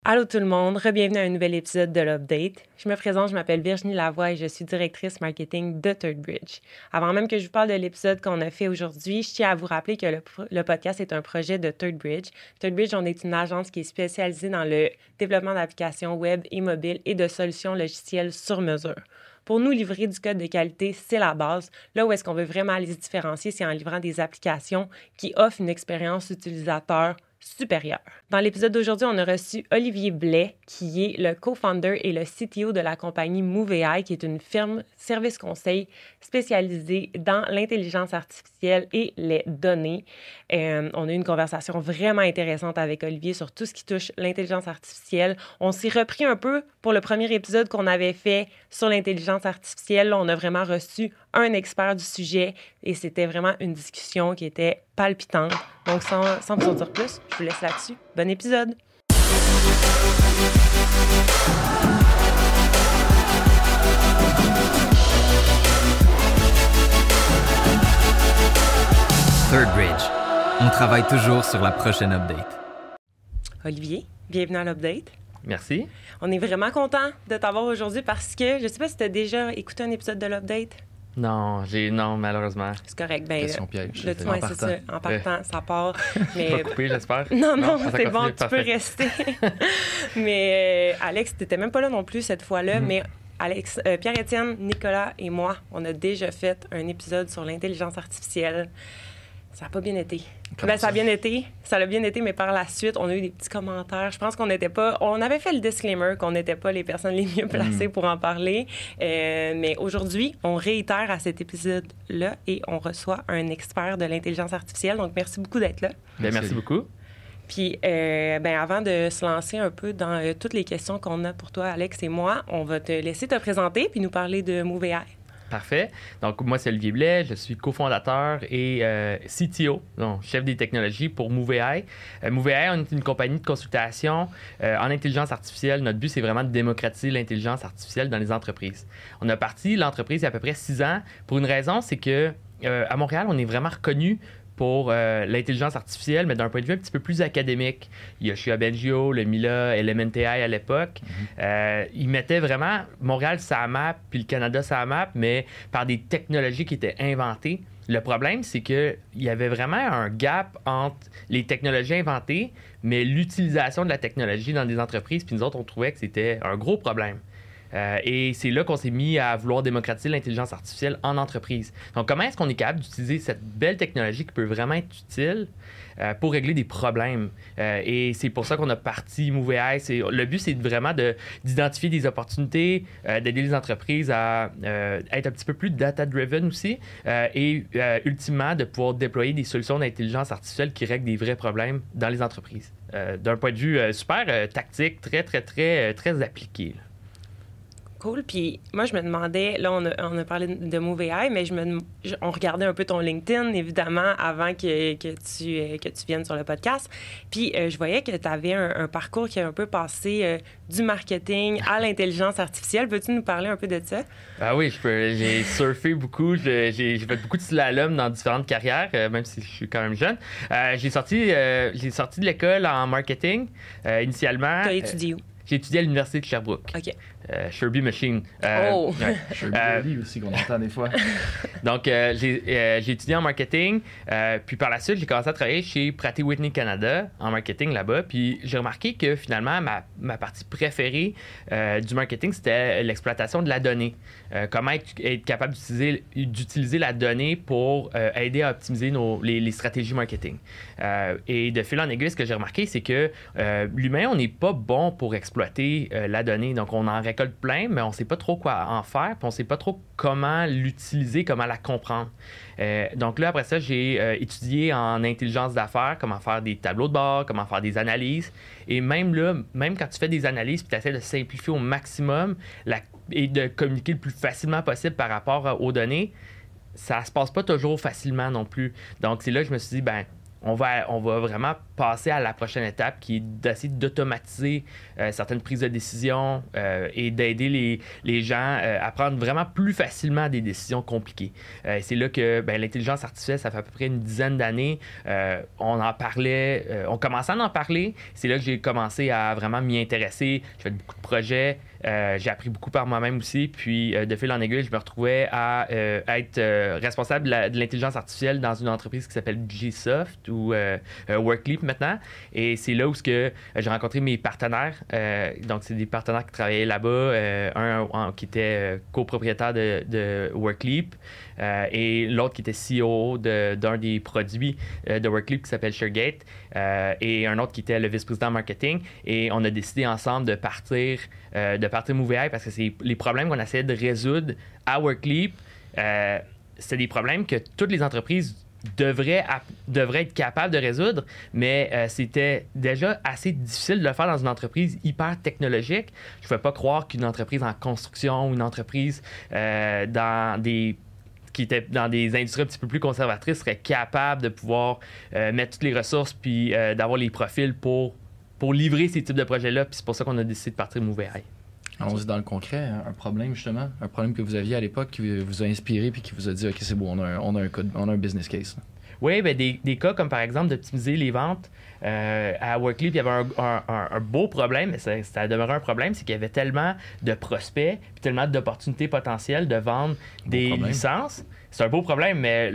Allô tout le monde, bienvenue à un nouvel épisode de l'Update. Je me présente, je m'appelle Virginie Lavoie et je suis directrice marketing de Third Bridge. Avant même que je vous parle de l'épisode qu'on a fait aujourd'hui, je tiens à vous rappeler que le podcast est un projet de Third Bridge. Third Bridge, on est une agence qui est spécialisée dans le développement d'applications web et mobiles et de solutions logicielles sur mesure. Pour nous, livrer du code de qualité, c'est la base. Là où est-ce qu'on veut vraiment aller se différencier, c'est en livrant des applications qui offrent une expérience utilisateur supérieure. Dans l'épisode d'aujourd'hui, on a reçu Olivier Blais, qui est le co-founder et le CTO de la compagnie MoveAI, qui est une firme service conseil spécialisée dans l'intelligence artificielle et les données. On a eu une conversation vraiment intéressante avec Olivier sur tout ce qui touche l'intelligence artificielle. On s'est repris un peu pour le premier épisode qu'on avait fait sur l'intelligence artificielle. Là, on a vraiment reçu un expert du sujet et c'était vraiment une discussion qui était palpitante. Donc, sans vous en dire plus, je vous laisse là-dessus. Bon épisode! Third Bridge. On travaille toujours sur la prochaine update. Olivier, bienvenue à l'Update. Merci. On est vraiment content de t'avoir aujourd'hui parce que je ne sais pas si tu as déjà écouté un épisode de l'Update. Non, malheureusement. C'est correct. Ben, question piège. Là, c'est ça. En partant, ça part. Mais... Pas coupé, j'espère. Non, c'est continue, bon, tu parfait. peux rester. Mais Alex, tu n'étais même pas là non plus cette fois-là, mais Alex, Pierre-Étienne, Nicolas et moi, on a déjà fait un épisode sur l'intelligence artificielle. Ça n'a pas bien été. Ça a bien été. Ça l'a bien été, mais par la suite, on a eu des petits commentaires. Je pense qu'on n'était pas... On avait fait le disclaimer qu'on n'était pas les personnes les mieux placées pour en parler. Mais aujourd'hui, on réitère à cet épisode-là et on reçoit un expert de l'intelligence artificielle. Donc, merci beaucoup d'être là. Merci beaucoup. Puis, avant de se lancer un peu dans toutes les questions qu'on a pour toi, Alex et moi, on va te laisser te présenter puis nous parler de MoveAI. Parfait. Donc, moi, c'est Olivier Blais. Je suis cofondateur et CTO, donc chef des technologies pour MoveAI. MoveAI, on est une compagnie de consultation en intelligence artificielle. Notre but, c'est vraiment de démocratiser l'intelligence artificielle dans les entreprises. On a parti l'entreprise il y a à peu près 6 ans pour une raison, c'est que à Montréal, on est vraiment reconnu pour l'intelligence artificielle, mais d'un point de vue un petit peu plus académique. Il y a Yoshua Bengio, le Mila, Element AI à l'époque. Ils mettaient vraiment Montréal sur la map, puis le Canada sur la map, mais par des technologies qui étaient inventées. Le problème, c'est qu'il y avait vraiment un gap entre les technologies inventées, mais l'utilisation de la technologie dans des entreprises, puis nous autres, on trouvait que c'était un gros problème. Et c'est là qu'on s'est mis à vouloir démocratiser l'intelligence artificielle en entreprise. Donc, comment est-ce qu'on est capable d'utiliser cette belle technologie qui peut vraiment être utile pour régler des problèmes? Et c'est pour ça qu'on a parti MoveAI. Le but, c'est vraiment d'identifier des opportunités, d'aider les entreprises à être un petit peu plus data-driven aussi et ultimement, de pouvoir déployer des solutions d'intelligence artificielle qui règlent des vrais problèmes dans les entreprises. D'un point de vue super tactique, très appliqué. Là. Cool. Puis moi, je me demandais, là, on a parlé de MoveAI, mais on regardait un peu ton LinkedIn, évidemment, avant que tu viennes sur le podcast. Puis je voyais que tu avais un parcours qui a un peu passé du marketing à l'intelligence artificielle. Peux-tu nous parler un peu de ça? Ah oui, j'ai surfé beaucoup. J'ai fait beaucoup de slalom dans différentes carrières, même si je suis quand même jeune. J'ai sorti de l'école en marketing, initialement. Tu as étudié où? J'ai étudié à l'Université de Sherbrooke. OK. Sherby Machine. Sherby aussi, qu'on entend des fois. Donc, j'ai étudié en marketing. Puis par la suite, j'ai commencé à travailler chez Pratt & Whitney Canada en marketing là-bas. Puis j'ai remarqué que finalement, ma partie préférée du marketing, c'était l'exploitation de la donnée. Comment être capable d'utiliser la donnée pour aider à optimiser les stratégies marketing. Et de fil en aiguille, ce que j'ai remarqué, c'est que l'humain, on n'est pas bon pour exploiter la donnée. Donc, on en récolte plein, mais on ne sait pas trop quoi en faire, puis on ne sait pas trop comment l'utiliser, comment la comprendre. Donc là, après ça, j'ai étudié en intelligence d'affaires, comment faire des tableaux de bord, comment faire des analyses. Et même là, même quand tu fais des analyses, puis tu essaies de simplifier au maximum et de communiquer le plus facilement possible par rapport aux données, ça se passe pas toujours facilement non plus. Donc, c'est là que je me suis dit, on va vraiment passer à la prochaine étape qui est d'essayer d'automatiser certaines prises de décision et d'aider les gens à prendre vraiment plus facilement des décisions compliquées. C'est là que l'intelligence artificielle, ça fait à peu près une dizaine d'années, on en parlait, on commençait à en parler. C'est là que j'ai commencé à vraiment m'y intéresser. J'ai fait beaucoup de projets. J'ai appris beaucoup par moi-même aussi. Puis, de fil en aiguille, je me retrouvais à être responsable de l'intelligence artificielle dans une entreprise qui s'appelle Gsoft ou Workleap maintenant. Et c'est là où j'ai rencontré mes partenaires. Donc, c'est des partenaires qui travaillaient là-bas. Un qui était copropriétaire de Workleap et l'autre qui était CEO d'un des produits de Workleap qui s'appelle ShareGate et un autre qui était le vice-président marketing. Et on a décidé ensemble de partir MoveAI parce que c'est les problèmes qu'on essayait de résoudre à Workleap. C'est des problèmes que toutes les entreprises devraient être capables de résoudre, mais c'était déjà assez difficile de le faire dans une entreprise hyper technologique. Je ne pouvais pas croire qu'une entreprise en construction ou une entreprise qui était dans des industries un petit peu plus conservatrices serait capable de pouvoir mettre toutes les ressources puis d'avoir les profils pour livrer ces types de projets-là. Puis c'est pour ça qu'on a décidé de partir MoveAI. Allons-y dans le concret, un problème justement, un problème que vous aviez à l'époque qui vous a inspiré puis qui vous a dit « OK, c'est bon, on a un business case. » Oui, des cas comme par exemple d'optimiser les ventes. À Workleap, il y avait un beau problème, mais ça demeurait un problème, c'est qu'il y avait tellement de prospects puis tellement d'opportunités potentielles de vendre des licences. C'est un beau problème, mais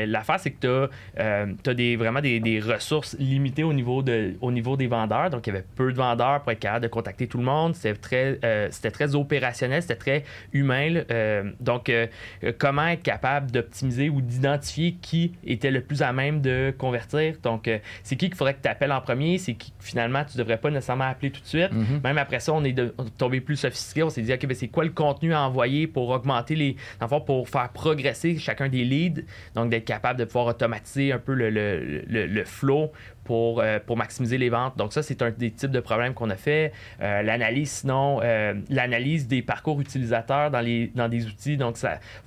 l'affaire, c'est que tu as vraiment des ressources limitées au niveau des vendeurs. Donc, il y avait peu de vendeurs pour être capable de contacter tout le monde. C'était très opérationnel, c'était très humain. Donc, comment être capable d'optimiser ou d'identifier qui était le plus à même de convertir. Donc, c'est qui qu'il faudrait que tu appelles en premier, c'est qui finalement tu ne devrais pas nécessairement appeler tout de suite. Mm-hmm. Même après ça, on est tombé plus sophistiqué. On s'est dit, OK, c'est quoi le contenu à envoyer pour augmenter pour faire progresser chacun des leads. Donc, d'être capable de pouvoir automatiser un peu le flow pour maximiser les ventes. Donc, ça, c'est un des types de problèmes qu'on a fait. L'analyse des parcours utilisateurs dans des outils. Donc,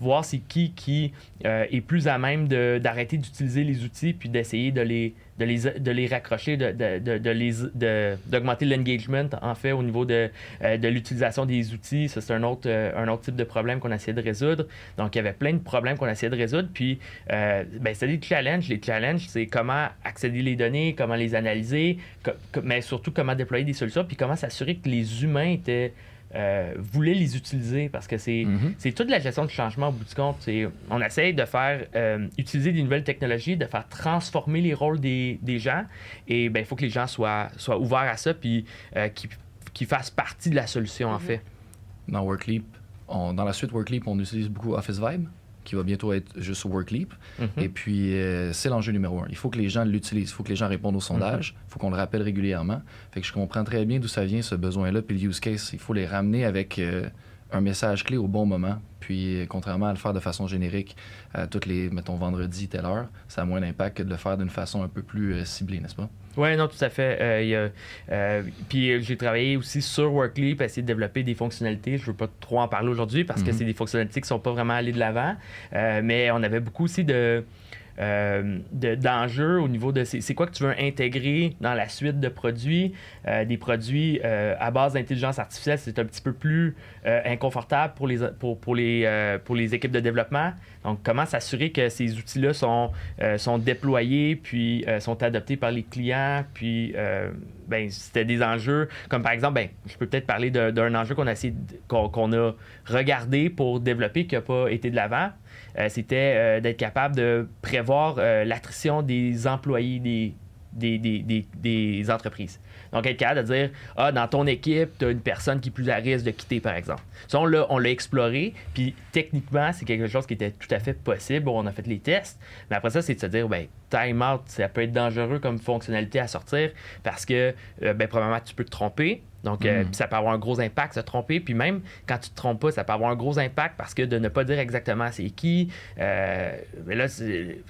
voir c'est qui est plus à même d'arrêter d'utiliser les outils puis d'essayer de les raccrocher, d'augmenter l'engagement, en fait, au niveau de l'utilisation des outils. Ça, c'est un autre type de problème qu'on essayait de résoudre. Donc, il y avait plein de problèmes qu'on essayait de résoudre. Puis, c'était des challenges. Les challenges, c'est comment accéder les données, comment les analyser, mais surtout comment déployer des solutions, puis comment s'assurer que les humains voulaient les utiliser, parce que c'est toute la gestion du changement au bout du compte. On essaye de faire utiliser des nouvelles technologies, de faire transformer les rôles des gens, et il faut que les gens soient ouverts à ça, puis qu'ils fassent partie de la solution, en fait. Dans Workleap, dans la suite Workleap, on utilise beaucoup Office Vibe, qui va bientôt être juste Workleap. Mm-hmm. Et puis, c'est l'enjeu numéro 1. Il faut que les gens l'utilisent. Il faut que les gens répondent aux sondages. Il faut qu'on le rappelle régulièrement. Fait que je comprends très bien d'où ça vient, ce besoin-là. Puis le use case, il faut les ramener avec un message clé au bon moment. Puis, contrairement à le faire de façon générique, mettons, vendredi, telle heure, ça a moins d'impact que de le faire d'une façon un peu plus ciblée, n'est-ce pas? Oui, non, tout à fait. Puis j'ai travaillé aussi sur Workleap, essayer de développer des fonctionnalités. Je ne veux pas trop en parler aujourd'hui parce que c'est des fonctionnalités qui ne sont pas vraiment allées de l'avant. Mais on avait beaucoup aussi d'enjeux au niveau de c'est quoi que tu veux intégrer dans la suite de produits. Des produits à base d'intelligence artificielle, c'est un petit peu plus inconfortable pour les équipes de développement. Donc, comment s'assurer que ces outils-là sont déployés puis sont adoptés par les clients. Puis, c'était des enjeux comme par exemple, je peux peut-être parler d'un enjeu qu'on a regardé pour développer qui n'a pas été de l'avant. C'était d'être capable de prévoir l'attrition des employés des entreprises. Donc, être capable de dire, dans ton équipe, tu as une personne qui est plus à risque de quitter, par exemple. Ça, on l'a exploré, puis techniquement, c'est quelque chose qui était tout à fait possible. On a fait les tests, mais après ça, c'est de se dire, time out, ça peut être dangereux comme fonctionnalité à sortir parce que, probablement, tu peux te tromper. Donc, ça peut avoir un gros impact, se tromper. Puis même quand tu te trompes pas, ça peut avoir un gros impact parce que de ne pas dire exactement c'est qui. Mais là,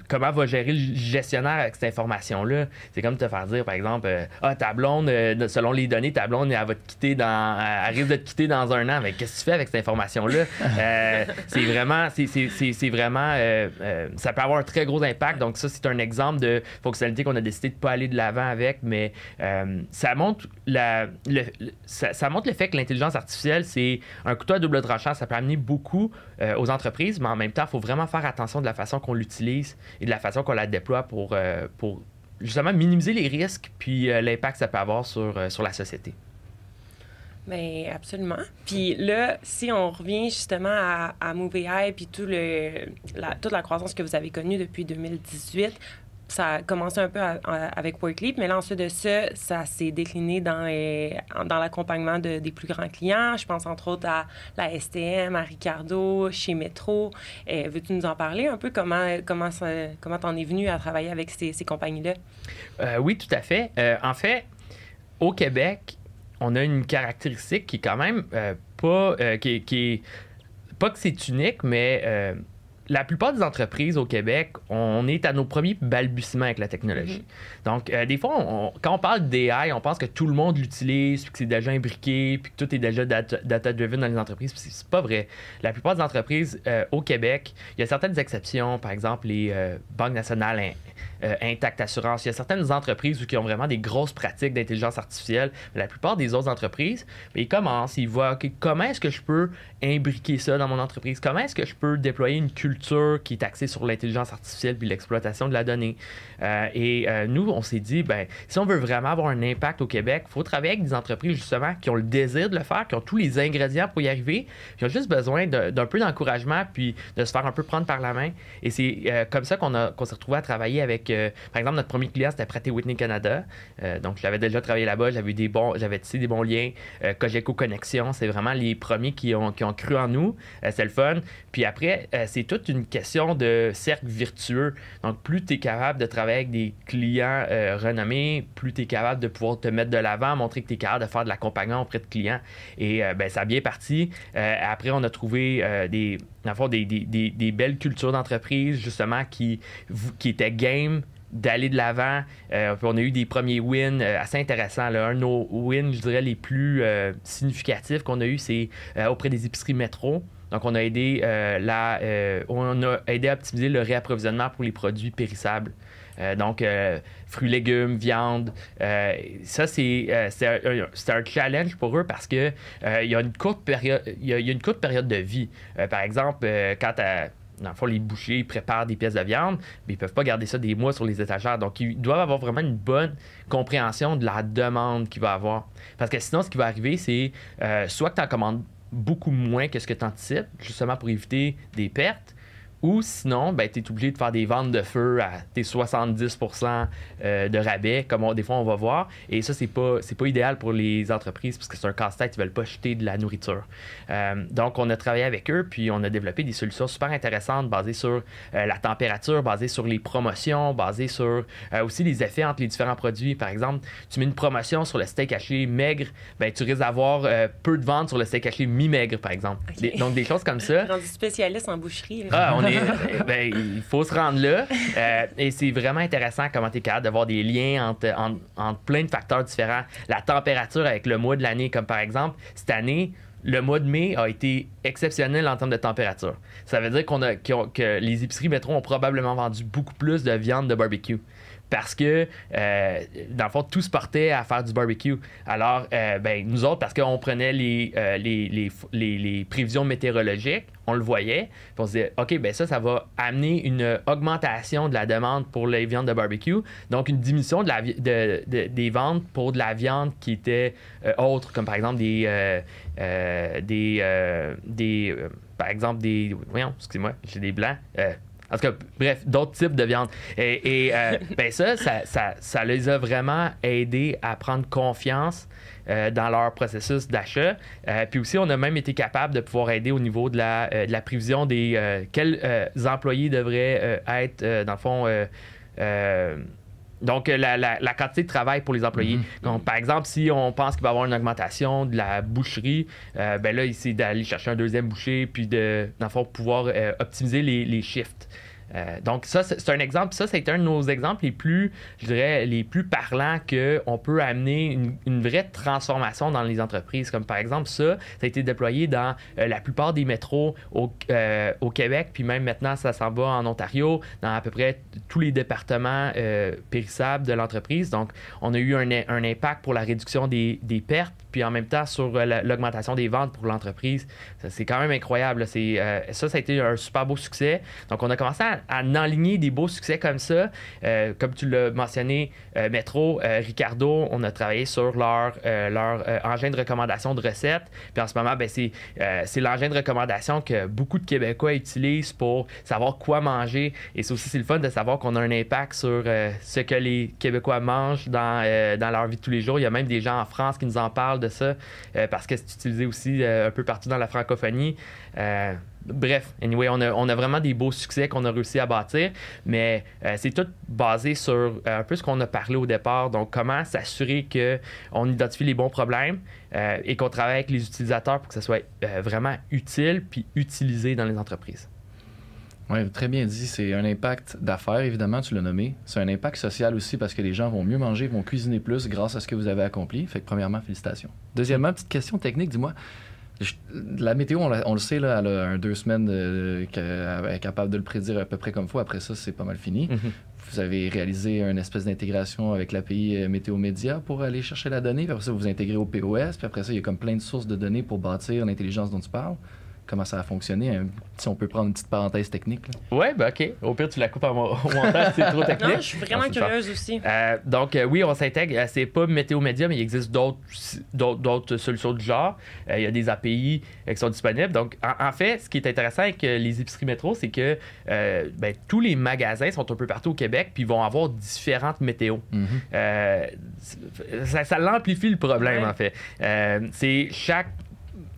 comment va gérer le gestionnaire avec cette information-là? C'est comme te faire dire, par exemple, ta blonde, selon les données, ta blonde, elle va te quitter elle risque de te quitter dans un an. Mais qu'est-ce que tu fais avec cette information-là? C'est vraiment, ça peut avoir un très gros impact. Donc, ça, c'est un exemple de fonctionnalité qu'on a décidé de ne pas aller de l'avant avec. Mais ça montre ça montre le fait que l'intelligence artificielle, c'est un couteau à double tranchant. Ça peut amener beaucoup aux entreprises, mais en même temps, il faut vraiment faire attention de la façon qu'on l'utilise et de la façon qu'on la déploie pour justement minimiser les risques puis l'impact que ça peut avoir sur la société. Bien, absolument. Puis là, si on revient justement à MoveAI puis toute la croissance que vous avez connue depuis 2018, ça a commencé un peu avec WorkLeap, mais là, ensuite de ça s'est décliné dans l'accompagnement des plus grands clients. Je pense entre autres à la STM, à Ricardo, chez Metro. Veux-tu nous en parler un peu? Comment t'en es venu à travailler avec ces compagnies-là? Oui, tout à fait. En fait, au Québec, on a une caractéristique qui est quand même pas que c'est unique, mais la plupart des entreprises au Québec, on est à nos premiers balbutiements avec la technologie. Donc, des fois, quand on parle d'AI, on pense que tout le monde l'utilise, puis que c'est déjà imbriqué, puis que tout est déjà data-driven dans les entreprises. Puis c'est pas vrai. La plupart des entreprises au Québec, il y a certaines exceptions, par exemple les banques nationales Intact Assurance. Il y a certaines entreprises qui ont vraiment des grosses pratiques d'intelligence artificielle. Mais la plupart des autres entreprises, ils commencent, ils voient comment est-ce que je peux imbriquer ça dans mon entreprise? Comment est-ce que je peux déployer une culture qui est axée sur l'intelligence artificielle puis l'exploitation de la donnée? Nous, on s'est dit, si on veut vraiment avoir un impact au Québec, il faut travailler avec des entreprises justement qui ont le désir de le faire, qui ont tous les ingrédients pour y arriver, qui ont juste besoin d'un peu d'encouragement puis de se faire un peu prendre par la main. Et c'est comme ça qu'on s'est retrouvé à travailler avec, par exemple, notre premier client, c'était Pratt & Whitney Canada. Donc, j'avais déjà travaillé là-bas, j'avais tissé des bons liens. Cogeco Connexion, c'est vraiment les premiers qui ont cru en nous. C'est le fun. Puis après, c'est toute une question de cercle vertueux. Donc, plus tu es capable de travailler avec des clients renommés, plus tu es capable de pouvoir te mettre de l'avant, montrer que tu es capable de faire de l'accompagnement auprès de clients. Et ça a bien parti. Après, on a trouvé des belles cultures d'entreprise, justement, qui étaient game d'aller de l'avant. On a eu des premiers wins assez intéressants. Là. Un de nos wins, je dirais, les plus significatifs qu'on a eu, c'est auprès des épiceries Métro. Donc, on a aidé à optimiser le réapprovisionnement pour les produits périssables. Donc, fruits, légumes, viande. Ça, c'est un challenge pour eux parce que il y a une courte période de vie. Par exemple, quand dans le fond, les bouchers préparent des pièces de viande, mais ils ne peuvent pas garder ça des mois sur les étagères. Donc, ils doivent avoir vraiment une bonne compréhension de la demande qu'il va avoir. Parce que sinon, ce qui va arriver, c'est soit que tu en commandes beaucoup moins que ce que tu anticipes, justement pour éviter des pertes, ou sinon, tu es obligé de faire des ventes de feu à tes 70% de rabais, comme des fois on va voir. Et ça, c'est pas idéal pour les entreprises parce que c'est un casse-tête, ils veulent pas jeter de la nourriture. Donc, on a travaillé avec eux, puis on a développé des solutions super intéressantes basées sur la température, basées sur les promotions, basées sur aussi les effets entre les différents produits. Par exemple, tu mets une promotion sur le steak haché maigre, tu risques d'avoir peu de ventes sur le steak haché mi-maigre, par exemple. Okay. Donc, des choses comme ça. Rendu spécialiste en boucherie. Il faut se rendre là. Et c'est vraiment intéressant comment tu es capable d'avoir des liens entre plein de facteurs différents. La température avec le mois de l'année, comme par exemple, cette année, le mois de mai a été exceptionnel en termes de température. Ça veut dire que les épiceries Métro ont probablement vendu beaucoup plus de viande de barbecue. Parce que, dans le fond, tout se portait à faire du barbecue. Alors, nous autres, parce qu'on prenait les prévisions météorologiques, on le voyait, puis on se disait, OK, ça va amener une augmentation de la demande pour les viandes de barbecue, donc une diminution des ventes pour de la viande qui était autre, comme par exemple voyons, excusez-moi, j'ai des blancs. En tout cas, bref, d'autres types de viande. Ça les a vraiment aidés à prendre confiance dans leur processus d'achat. Puis aussi, on a même été capable de pouvoir aider au niveau de la prévision des quels employés devraient être, dans le fond, Donc, la quantité de travail pour les employés. Donc, par exemple, si on pense qu'il va y avoir une augmentation de la boucherie, ben là, c'est d'aller chercher un deuxième boucher, puis dans le fond, pouvoir optimiser les shifts. Donc, ça, c'est un exemple. Ça a été un de nos exemples les plus, je dirais, les plus parlants qu'on peut amener une vraie transformation dans les entreprises. Comme par exemple, ça a été déployé dans la plupart des métros au Québec, puis même maintenant, ça s'en va en Ontario, dans à peu près tous les départements périssables de l'entreprise. Donc, on a eu un impact pour la réduction des pertes, puis en même temps sur l'augmentation des ventes pour l'entreprise. C'est quand même incroyable. Ça a été un super beau succès. Donc, on a commencé à enligner des beaux succès comme ça. Comme tu l'as mentionné, Metro, Ricardo, on a travaillé sur leur engin de recommandation de recettes. Puis en ce moment, ben, c'est l'engin de recommandation que beaucoup de Québécois utilisent pour savoir quoi manger. Et c'est le fun de savoir qu'on a un impact sur ce que les Québécois mangent dans leur vie de tous les jours. Il y a même des gens en France qui nous en parlent de ça parce que c'est utilisé aussi un peu partout dans la francophonie. Bref, anyway, on a vraiment des beaux succès qu'on a réussi à bâtir, mais c'est tout basé sur un peu ce qu'on a parlé au départ. Donc, comment s'assurer qu'on identifie les bons problèmes et qu'on travaille avec les utilisateurs pour que ça soit vraiment utile puis utilisé dans les entreprises. Oui, très bien dit. C'est un impact d'affaires, évidemment, tu l'as nommé. C'est un impact social aussi parce que les gens vont mieux manger, vont cuisiner plus grâce à ce que vous avez accompli. Fait que premièrement, félicitations. Deuxièmement, petite question technique, dis-moi. La météo, on le sait, là, elle a 2 semaines qu'elle est capable de le prédire à peu près comme il faut. Après ça, c'est pas mal fini. Mm-hmm. Vous avez réalisé une espèce d'intégration avec l'API Météo Média pour aller chercher la donnée. Puis après ça, vous intégrez au POS. Puis après ça, il y a comme plein de sources de données pour bâtir l'intelligence dont tu parles. Comment ça a fonctionné? Si on peut prendre une petite parenthèse technique. Oui, ben OK. Au pire, tu la coupes au montage, c'est trop technique. Non, je suis vraiment curieuse aussi. Donc, oui, on s'intègre. C'est pas Météo Média, mais il existe d'autres solutions du genre. Il y a des API qui sont disponibles. Donc, en fait, ce qui est intéressant avec les épiceries métro, c'est que tous les magasins sont un peu partout au Québec, puis ils vont avoir différentes météos. Mm-hmm. Ça l'amplifie le problème, en fait. C'est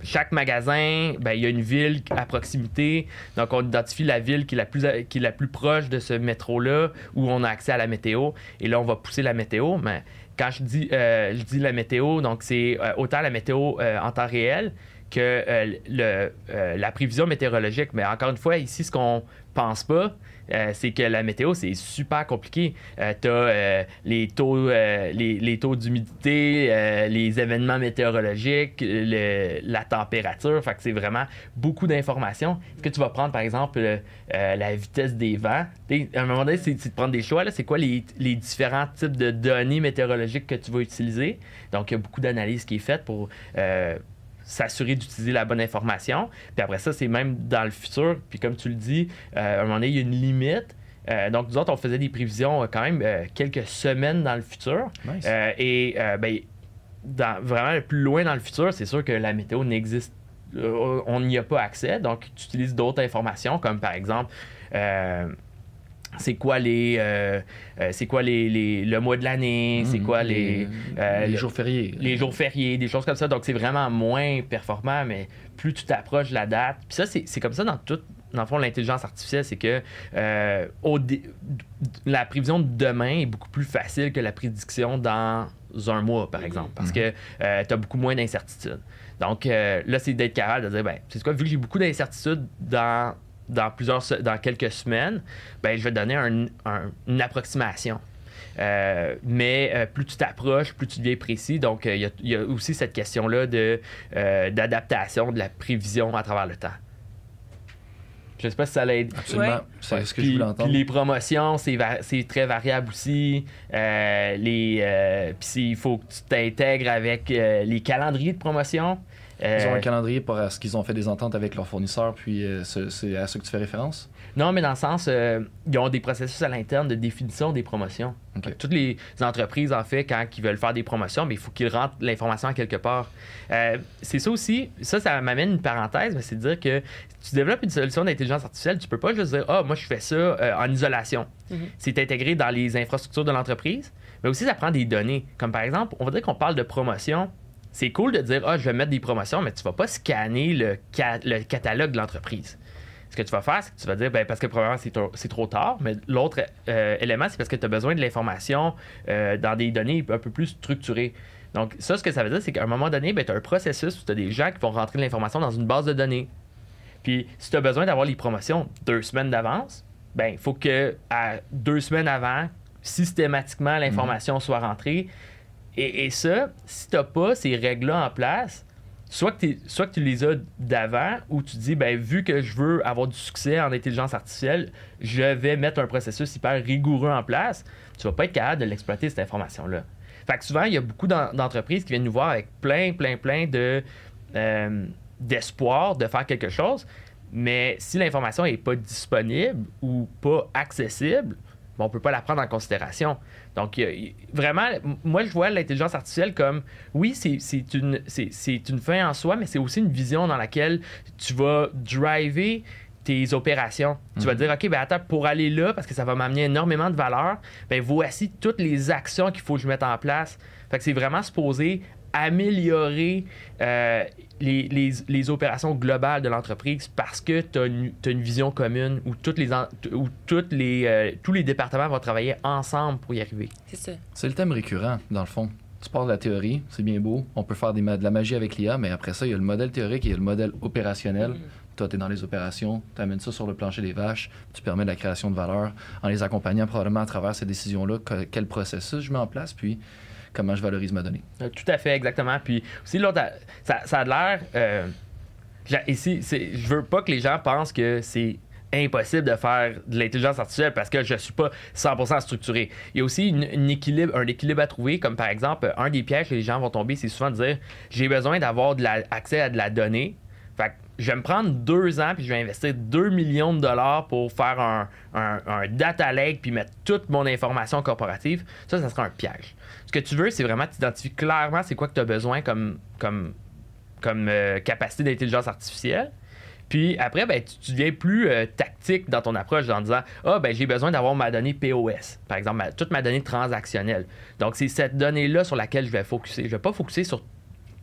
chaque magasin, ben, il y a une ville à proximité. Donc, on identifie la ville qui est la plus proche de ce métro-là où on a accès à la météo. Et là, on va pousser la météo. Mais quand je dis la météo, donc c'est autant la météo en temps réel que la prévision météorologique. Mais encore une fois, ici, ce qu'on pense pas, c'est que la météo, c'est super compliqué. Tu as les taux d'humidité, les événements météorologiques, la température. Fait que c'est vraiment beaucoup d'informations. Est-ce que tu vas prendre, par exemple, la vitesse des vents? À un moment donné, c'est de prendre des choix. Là. C'est quoi les différents types de données météorologiques que tu vas utiliser? Donc, il y a beaucoup d'analyse qui est faite pour s'assurer d'utiliser la bonne information. Puis après ça, c'est même dans le futur. Puis comme tu le dis, à un moment donné, il y a une limite. Donc, nous autres, on faisait des prévisions quand même quelques semaines dans le futur. Nice. Vraiment le plus loin dans le futur, c'est sûr que la météo n'existe. On n'y a pas accès. Donc, tu utilises d'autres informations, comme par exemple c'est quoi le mois de l'année, c'est quoi les jours fériés. Les jours fériés, des choses comme ça. Donc, c'est vraiment moins performant, mais plus tu t'approches de la date. Puis ça, c'est comme ça dans tout. Dans le fond, l'intelligence artificielle, c'est que la prévision de demain est beaucoup plus facile que la prédiction dans un mois, par exemple, parce que tu as beaucoup moins d'incertitudes. Donc, là, c'est d'être capable de dire, ben, c'est quoi, vu que j'ai beaucoup d'incertitudes dans quelques semaines, ben, je vais te donner une approximation. Mais plus tu t'approches, plus tu deviens précis. Donc, il y a aussi cette question-là d'adaptation de la prévision à travers le temps. Je ne sais pas si ça l'aide. Absolument. Ouais. C'est ce que je voulais entendre. Puis les promotions, c'est très variable aussi. Puis il faut que tu t'intègres avec les calendriers de promotion. Ils ont un calendrier pour ce qu'ils ont fait des ententes avec leurs fournisseurs, puis c'est à ça que tu fais référence? Non, mais dans le sens, ils ont des processus à l'interne de définition des promotions. Okay. Toutes les entreprises, en fait, quand ils veulent faire des promotions, mais il faut qu'ils rentrent l'information à quelque part. C'est ça aussi, ça m'amène une parenthèse, mais c'est de dire que si tu développes une solution d'intelligence artificielle, tu peux pas juste dire « Ah, moi, je fais ça en isolation. Mm-hmm. » C'est intégré dans les infrastructures de l'entreprise, mais aussi, ça prend des données. Comme par exemple, on va dire qu'on parle de promotion. C'est cool de dire « Ah, je vais mettre des promotions », mais tu vas pas scanner le catalogue de l'entreprise. Ce que tu vas faire, c'est que tu vas dire, parce que probablement c'est trop tard, mais l'autre élément, c'est parce que tu as besoin de l'information dans des données un peu plus structurées. Donc, ça, ce que ça veut dire, c'est qu'à un moment donné, tu as un processus où tu as des gens qui vont rentrer de l'information dans une base de données. Puis, si tu as besoin d'avoir les promotions 2 semaines d'avance, il faut que à 2 semaines avant, systématiquement, l'information soit rentrée. Et ça, si tu n'as pas ces règles-là en place, soit que tu les as d'avant, ou tu dis, vu que je veux avoir du succès en intelligence artificielle, je vais mettre un processus hyper rigoureux en place, tu vas pas être capable de l'exploiter, cette information-là. Fait que souvent, il y a beaucoup d'entreprises qui viennent nous voir avec plein d'espoir de faire quelque chose, mais si l'information n'est pas disponible ou pas accessible, on ne peut pas la prendre en considération. Donc, vraiment, moi, je vois l'intelligence artificielle comme, oui, c'est une fin en soi, mais c'est aussi une vision dans laquelle tu vas driver tes opérations. Tu vas dire, OK, attends, pour aller là, parce que ça va m'amener énormément de valeur, voici toutes les actions qu'il faut que je mette en place. Fait que c'est vraiment supposé améliorer les opérations globales de l'entreprise parce que tu as une vision commune où tous les départements vont travailler ensemble pour y arriver. C'est ça. C'est le thème récurrent, dans le fond. Tu parles de la théorie, c'est bien beau. On peut faire de la magie avec l'IA, mais après ça, il y a le modèle théorique et il y a le modèle opérationnel. Toi, tu es dans les opérations, tu amènes ça sur le plancher des vaches, tu permets de la création de valeur en les accompagnant probablement à travers ces décisions-là, quel processus je mets en place, puis comment je valorise ma donnée. Tout à fait, exactement. Puis aussi, l'autre, ça a l'air... ici, je veux pas que les gens pensent que c'est impossible de faire de l'intelligence artificielle parce que je suis pas 100% structuré. Il y a aussi un équilibre à trouver, comme par exemple, un des pièges que les gens vont tomber, c'est souvent de dire « j'ai besoin d'avoir accès à de la donnée ». Fait que je vais me prendre 2 ans puis je vais investir 2 millions de dollars pour faire un data lake puis mettre toute mon information corporative. Ça sera un piège. Ce que tu veux, c'est vraiment t'identifier clairement c'est quoi que tu as besoin comme capacité d'intelligence artificielle. Puis après, tu deviens plus tactique dans ton approche en disant j'ai besoin d'avoir ma donnée POS, par exemple, toute ma donnée transactionnelle. Donc, c'est cette donnée-là sur laquelle je vais focuser. Je ne vais pas focuser sur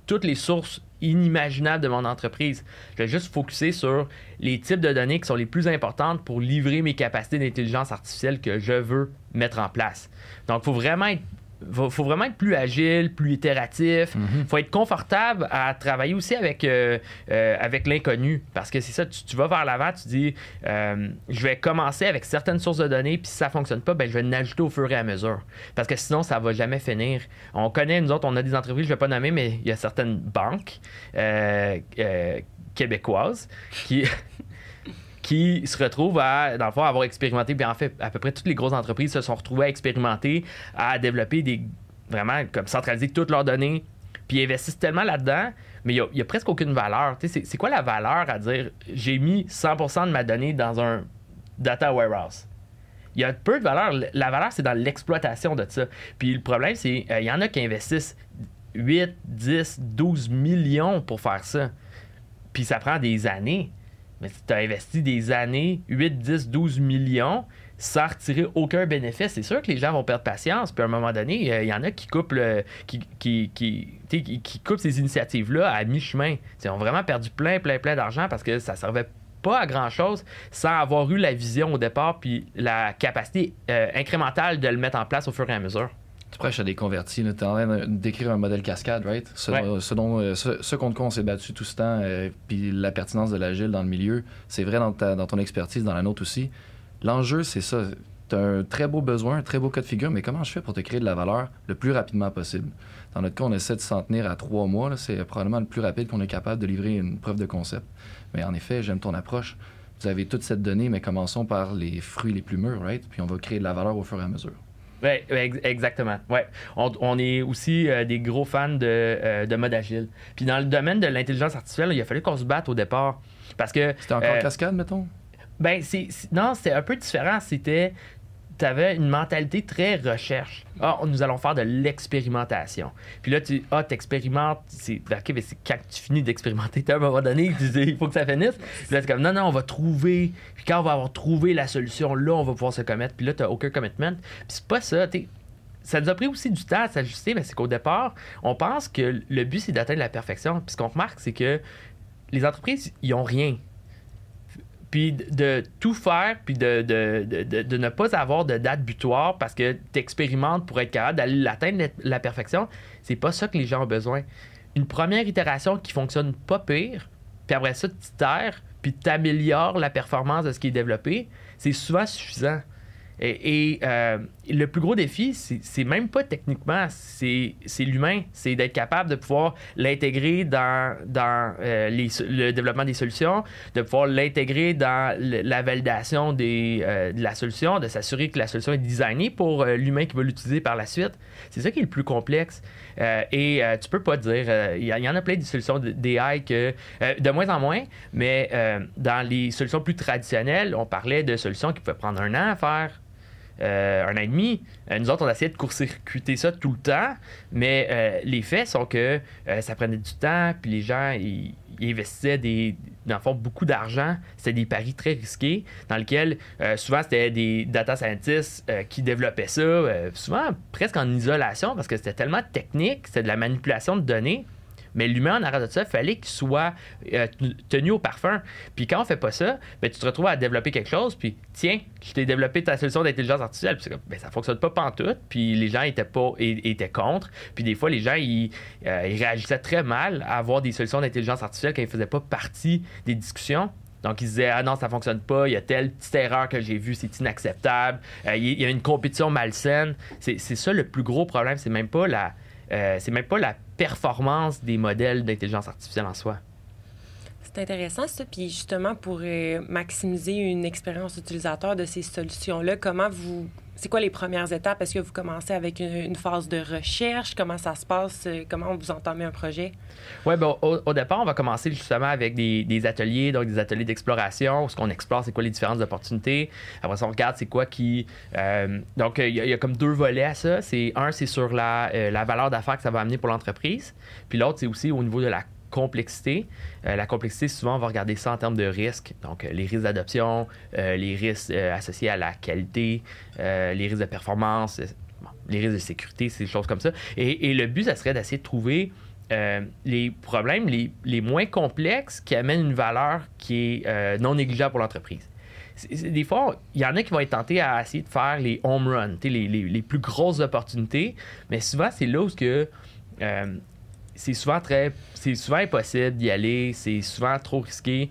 toutes les sources inimaginables de mon entreprise. Je vais juste focuser sur les types de données qui sont les plus importantes pour livrer mes capacités d'intelligence artificielle que je veux mettre en place. Donc, il faut vraiment être plus agile, plus itératif. Il faut être confortable à travailler aussi avec l'inconnu. Parce que c'est ça, tu vas vers l'avant, tu dis je vais commencer avec certaines sources de données, puis si ça ne fonctionne pas, je vais l'ajouter au fur et à mesure. Parce que sinon, ça ne va jamais finir. On connaît, nous autres, on a des entreprises, je ne vais pas nommer, mais il y a certaines banques québécoises qui se retrouvent dans le fond, avoir expérimenté, bien en fait, à peu près toutes les grosses entreprises se sont retrouvées à expérimenter, à développer vraiment, comme centraliser toutes leurs données, puis ils investissent tellement là-dedans, mais il n'y a presque aucune valeur. Tu sais, c'est quoi la valeur à dire, j'ai mis 100% de ma donnée dans un data warehouse? Il y a peu de valeur. La valeur, c'est dans l'exploitation de ça. Puis le problème, c'est il y en a qui investissent 8, 10, 12 millions pour faire ça. Puis ça prend des années. Mais si tu as investi des années, 8, 10, 12 millions, sans retirer aucun bénéfice, c'est sûr que les gens vont perdre patience. Puis à un moment donné, il y en a qui coupent qui coupent ces initiatives-là à mi-chemin. Ils ont vraiment perdu plein d'argent parce que ça ne servait pas à grand-chose sans avoir eu la vision au départ puis la capacité incrémentale de le mettre en place au fur et à mesure. Tu prêches à des convertis. Tu es en train d'écrire un modèle cascade, right? Ce contre quoi on s'est battu tout ce temps, puis la pertinence de l'agile dans le milieu, c'est vrai dans ton expertise, dans la nôtre aussi. L'enjeu, c'est ça. Tu as un très beau besoin, un très beau cas de figure, mais comment je fais pour te créer de la valeur le plus rapidement possible? Dans notre cas, on essaie de s'en tenir à 3 mois. Là. C'est probablement le plus rapide qu'on est capable de livrer une preuve de concept. Mais en effet, j'aime ton approche. Vous avez toute cette donnée, mais commençons par les fruits les plus mûrs, right? Puis on va créer de la valeur au fur et à mesure. Oui, exactement. Ouais. On est aussi des gros fans de mode agile. Puis dans le domaine de l'intelligence artificielle, il a fallu qu'on se batte au départ. Parce que. C'était encore cascade, mettons? Non, c'était un peu différent. Tu avais une mentalité très recherche. Nous allons faire de l'expérimentation. Puis là, tu expérimentes. OK, mais c'est quand tu finis d'expérimenter, à un moment donné, tu dis, il faut que ça finisse. Puis là, c'est comme, non, on va trouver. Puis quand on va avoir trouvé la solution, là, on va pouvoir se commettre. Puis là, tu n'as aucun commitment. Puis c'est pas ça. Ça nous a pris aussi du temps à s'ajuster, mais c'est qu'au départ, on pense que le but, c'est d'atteindre la perfection. Puis ce qu'on remarque, c'est que les entreprises, ils n'ont rien. Puis de tout faire, puis de ne pas avoir de date butoir parce que tu expérimentes pour être capable d'aller l'atteindre la perfection, c'est pas ça que les gens ont besoin. Une première itération qui fonctionne pas pire, puis après ça, tu t'itères, puis tu améliores la performance de ce qui est développé, c'est souvent suffisant. Et le plus gros défi, c'est même pas techniquement, c'est l'humain. C'est d'être capable de pouvoir l'intégrer dans le développement des solutions, de pouvoir l'intégrer dans la validation de la solution, de s'assurer que la solution est designée pour l'humain qui va l'utiliser par la suite. C'est ça qui est le plus complexe. Tu peux pas dire... Il y en a plein de solutions d'AI que... de moins en moins, mais dans les solutions plus traditionnelles, on parlait de solutions qui pouvaient prendre 1 an à faire. 1 an et demi. Nous autres, on essayait de court-circuiter ça tout le temps, mais les faits sont que ça prenait du temps, puis les gens, ils investissaient dans le fond, beaucoup d'argent. C'était des paris très risqués, dans lesquels souvent, c'était des data scientists qui développaient ça, souvent presque en isolation, parce que c'était tellement technique, c'était de la manipulation de données. Mais l'humain, en arrière de ça, il fallait qu'il soit tenu au parfum. Puis quand on fait pas ça, ben, tu te retrouves à développer quelque chose, puis tiens, je t'ai développé ta solution d'intelligence artificielle. Puis c'est comme, ben, ça fonctionne pas pantoute. Puis les gens étaient contre. Puis des fois, les gens, ils réagissaient très mal à avoir des solutions d'intelligence artificielle quand ils faisaient pas partie des discussions. Donc, ils disaient « Ah non, ça fonctionne pas, il y a telle petite erreur que j'ai vue, c'est inacceptable. Il y a une compétition malsaine. » C'est ça le plus gros problème. C'est même pas la performance des modèles d'intelligence artificielle en soi. C'est intéressant ça. Puis justement, pour maximiser une expérience utilisateur de ces solutions-là, c'est quoi les premières étapes? Est-ce que vous commencez avec une phase de recherche? Comment ça se passe? Comment vous entamez un projet? Oui, ben, au départ, on va commencer justement avec des ateliers, donc des ateliers d'exploration, où ce qu'on explore, c'est quoi les différentes opportunités. Après ça, on regarde c'est quoi qui... donc, il y a comme 2 volets à ça. C'est sur la valeur d'affaires que ça va amener pour l'entreprise. Puis l'autre, c'est aussi au niveau de la complexité. La complexité, souvent, on va regarder ça en termes de risques. Donc, les risques d'adoption, les risques associés à la qualité, les risques de performance, les risques de sécurité, ces choses comme ça. Et le but, ça serait d'essayer de trouver les problèmes les moins complexes qui amènent une valeur qui est non négligeable pour l'entreprise. Des fois, il y en a qui vont être tentés à essayer de faire les home runs, les plus grosses opportunités, mais souvent, c'est là où c'est souvent impossible d'y aller, c'est souvent trop risqué.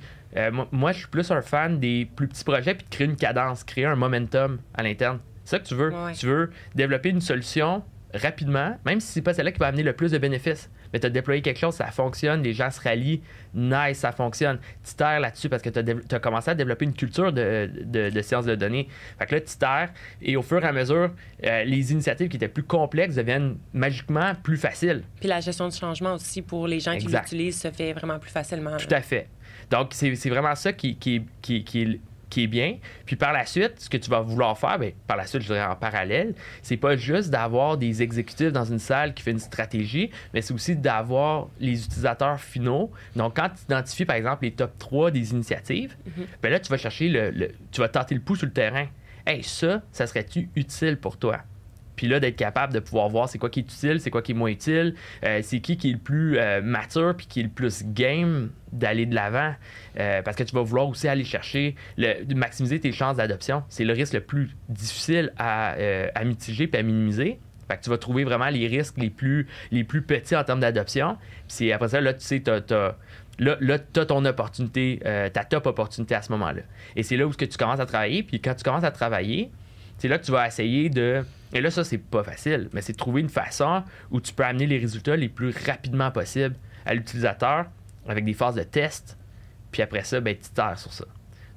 Moi, je suis plus un fan des plus petits projets puis de créer une cadence, créer un momentum à l'interne. C'est ça que tu veux. Ouais. Tu veux développer une solution rapidement, même si c'est pas celle-là qui va amener le plus de bénéfices. Mais tu as déployé quelque chose, ça fonctionne, les gens se rallient, nice, ça fonctionne. Tu t'itères là-dessus parce que tu as commencé à développer une culture de sciences de données. Fait que là, tu t'itères et au fur et à mesure, les initiatives qui étaient plus complexes deviennent magiquement plus faciles. Puis la gestion du changement aussi pour les gens qui l'utilisent se fait vraiment plus facilement. Tout à fait. Donc, c'est vraiment ça qui est bien. Puis par la suite, ce que tu vas vouloir faire, bien, par la suite, je dirais en parallèle, c'est pas juste d'avoir des exécutifs dans une salle qui fait une stratégie, mais c'est aussi d'avoir les utilisateurs finaux. Donc, quand tu identifies, par exemple, les top 3 des initiatives, bien là, tu vas chercher tu vas tenter le pouls sur le terrain. Hey, ça serait-tu utile pour toi? Puis là, d'être capable de pouvoir voir c'est quoi qui est utile, c'est quoi qui est moins utile, c'est qui est le plus mature puis qui est le plus game d'aller de l'avant. Parce que tu vas vouloir aussi aller chercher, de maximiser tes chances d'adoption. C'est le risque le plus difficile à mitiger puis à minimiser. Fait que tu vas trouver vraiment les risques les plus petits en termes d'adoption. Puis après ça, là, tu sais, Là, tu as ton opportunité, ta top opportunité à ce moment-là. Et c'est là où tu commences à travailler. Puis quand tu commences à travailler, c'est là que tu vas essayer de... Et là, ça, c'est pas facile, mais c'est de trouver une façon où tu peux amener les résultats les plus rapidement possible à l'utilisateur avec des phases de test. Puis après ça, ben, tu t'itères sur ça.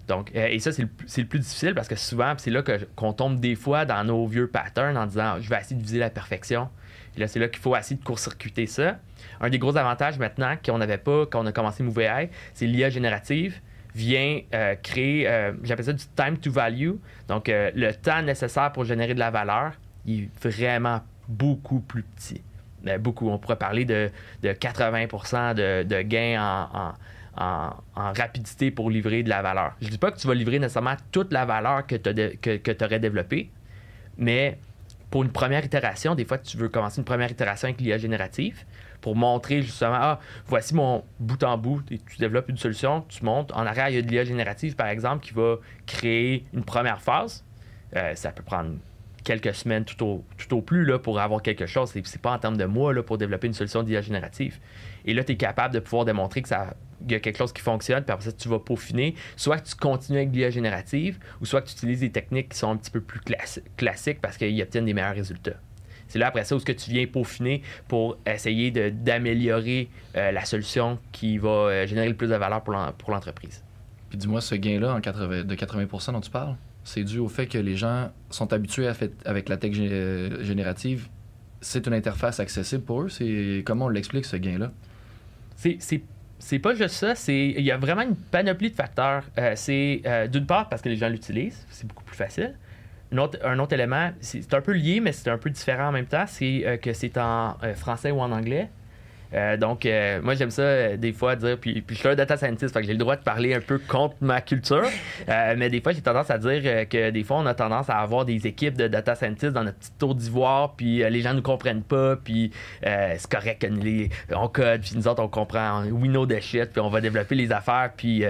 Donc, et ça, c'est le plus difficile parce que souvent, c'est là qu'on tombe des fois dans nos vieux patterns en disant « je vais essayer de viser la perfection ». Et là, c'est là qu'il faut essayer de court-circuiter ça. Un des gros avantages maintenant qu'on n'avait pas quand on a commencé MoveAI, c'est l'IA générative vient créer, j'appelle ça du time to value. Donc, le temps nécessaire pour générer de la valeur, il est vraiment beaucoup plus petit. Beaucoup. On pourrait parler de 80% de gains en rapidité pour livrer de la valeur. Je ne dis pas que tu vas livrer nécessairement toute la valeur que tu aurais développée, mais pour une première itération, des fois, tu veux commencer une première itération avec l'IA générative. pour montrer justement, voici mon bout en bout, et tu développes une solution, tu montes. En arrière, il y a de l'IA générative, par exemple, qui va créer une première phase. Ça peut prendre quelques semaines tout au plus là, pour avoir quelque chose. C'est pas en termes de mois là, pour développer une solution d'IA générative. Et là, tu es capable de pouvoir démontrer qu'il y a quelque chose qui fonctionne, puis après ça, tu vas peaufiner. Soit que tu continues avec l'IA générative, ou soit que tu utilises des techniques qui sont un petit peu plus classiques parce qu'ils obtiennent des meilleurs résultats. C'est là, après ça, où tu viens peaufiner pour essayer d'améliorer la solution qui va générer le plus de valeur pour l'entreprise. Puis dis-moi, ce gain-là de 80% dont tu parles, c'est dû au fait que les gens sont habitués avec la tech générative. C'est une interface accessible pour eux. Comment on l'explique, ce gain-là? C'est pas juste ça. Il y a vraiment une panoplie de facteurs. D'une part, parce que les gens l'utilisent. C'est beaucoup plus facile. Un autre élément, c'est un peu lié, mais c'est un peu différent en même temps, c'est que c'est en français ou en anglais. Donc, moi, j'aime ça des fois dire, puis je suis un data scientist, fait que j'ai le droit de parler un peu contre ma culture, mais des fois, j'ai tendance à dire que des fois, on a tendance à avoir des équipes de data scientists dans notre petite tour d'ivoire, puis les gens ne nous comprennent pas, puis c'est correct on code, puis nous autres, on comprend, we know the shit, puis on va développer les affaires, puis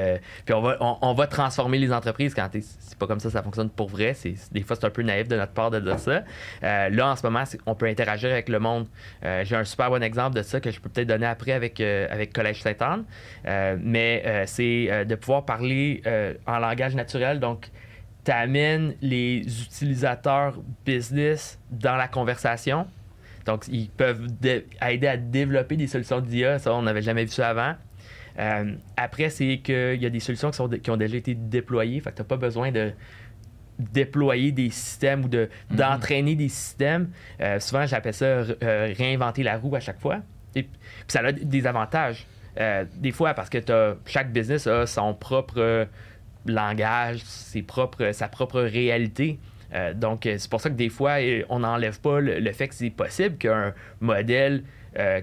on va transformer les entreprises quand c'est pas comme ça fonctionne pour vrai. Des fois, c'est un peu naïf de notre part de dire ça. Là, en ce moment, on peut interagir avec le monde. J'ai un super bon exemple de ça que je peux peut-être donner après avec Collège Sainte-Anne. Mais c'est de pouvoir parler en langage naturel. Donc, tu amènes les utilisateurs business dans la conversation. Donc, ils peuvent aider à développer des solutions d'IA. Ça, on n'avait jamais vu ça avant. Après, c'est qu'il y a des solutions qui ont déjà été déployées. Fait que tu n'as pas besoin de déployer des systèmes ou d'entraîner des systèmes. Souvent, j'appelle ça réinventer la roue à chaque fois. Puis ça a des avantages. Des fois, parce que chaque business a son propre langage, sa propre réalité. Donc, c'est pour ça que des fois, on n'enlève pas le fait que c'est possible qu'un modèle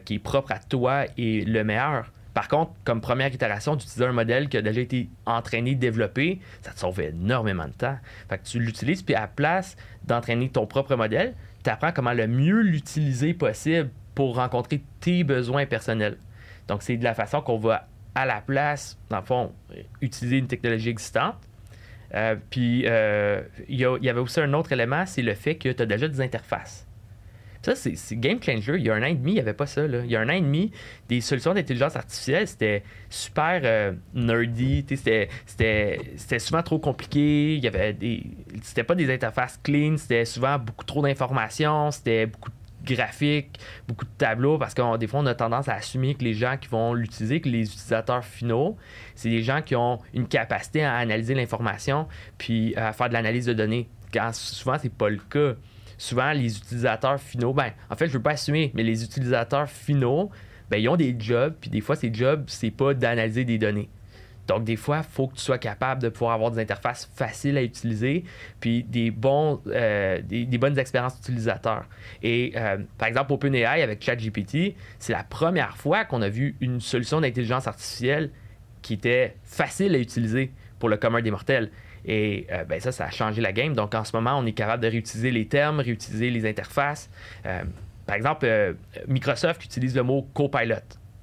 qui est propre à toi est le meilleur. Par contre, comme première itération, d'utiliser un modèle qui a déjà été entraîné, développé, ça te sauve énormément de temps. Fait que tu l'utilises, puis à la place d'entraîner ton propre modèle, tu apprends comment le mieux l'utiliser possible pour rencontrer tes besoins personnels. Donc, c'est de la façon qu'on va, à la place, dans le fond, utiliser une technologie existante. Puis, il y avait aussi un autre élément, c'est le fait que tu as déjà des interfaces. Ça, c'est game changer. Il y a 1 an et demi, il n'y avait pas ça. Là. Il y a 1 an et demi, des solutions d'intelligence artificielle, c'était super nerdy. C'était souvent trop compliqué. C'était pas des interfaces clean. C'était souvent beaucoup trop d'informations. C'était beaucoup de graphiques, beaucoup de tableaux, parce que des fois, on a tendance à assumer que les gens qui vont l'utiliser, que les utilisateurs finaux, c'est des gens qui ont une capacité à analyser l'information puis à faire de l'analyse de données. Quand souvent, c'est pas le cas. Souvent, les utilisateurs finaux, en fait, je ne veux pas assumer, mais les utilisateurs finaux, ils ont des jobs, puis des fois, ces jobs, c'est pas d'analyser des données. Donc, des fois, il faut que tu sois capable de pouvoir avoir des interfaces faciles à utiliser, puis des bonnes expériences utilisateurs. Et, par exemple, OpenAI avec ChatGPT, c'est la première fois qu'on a vu une solution d'intelligence artificielle qui était facile à utiliser pour le commun des mortels. Et ça a changé la game. Donc, en ce moment, on est capable de réutiliser les termes, réutiliser les interfaces. Par exemple, Microsoft utilise le mot Copilot.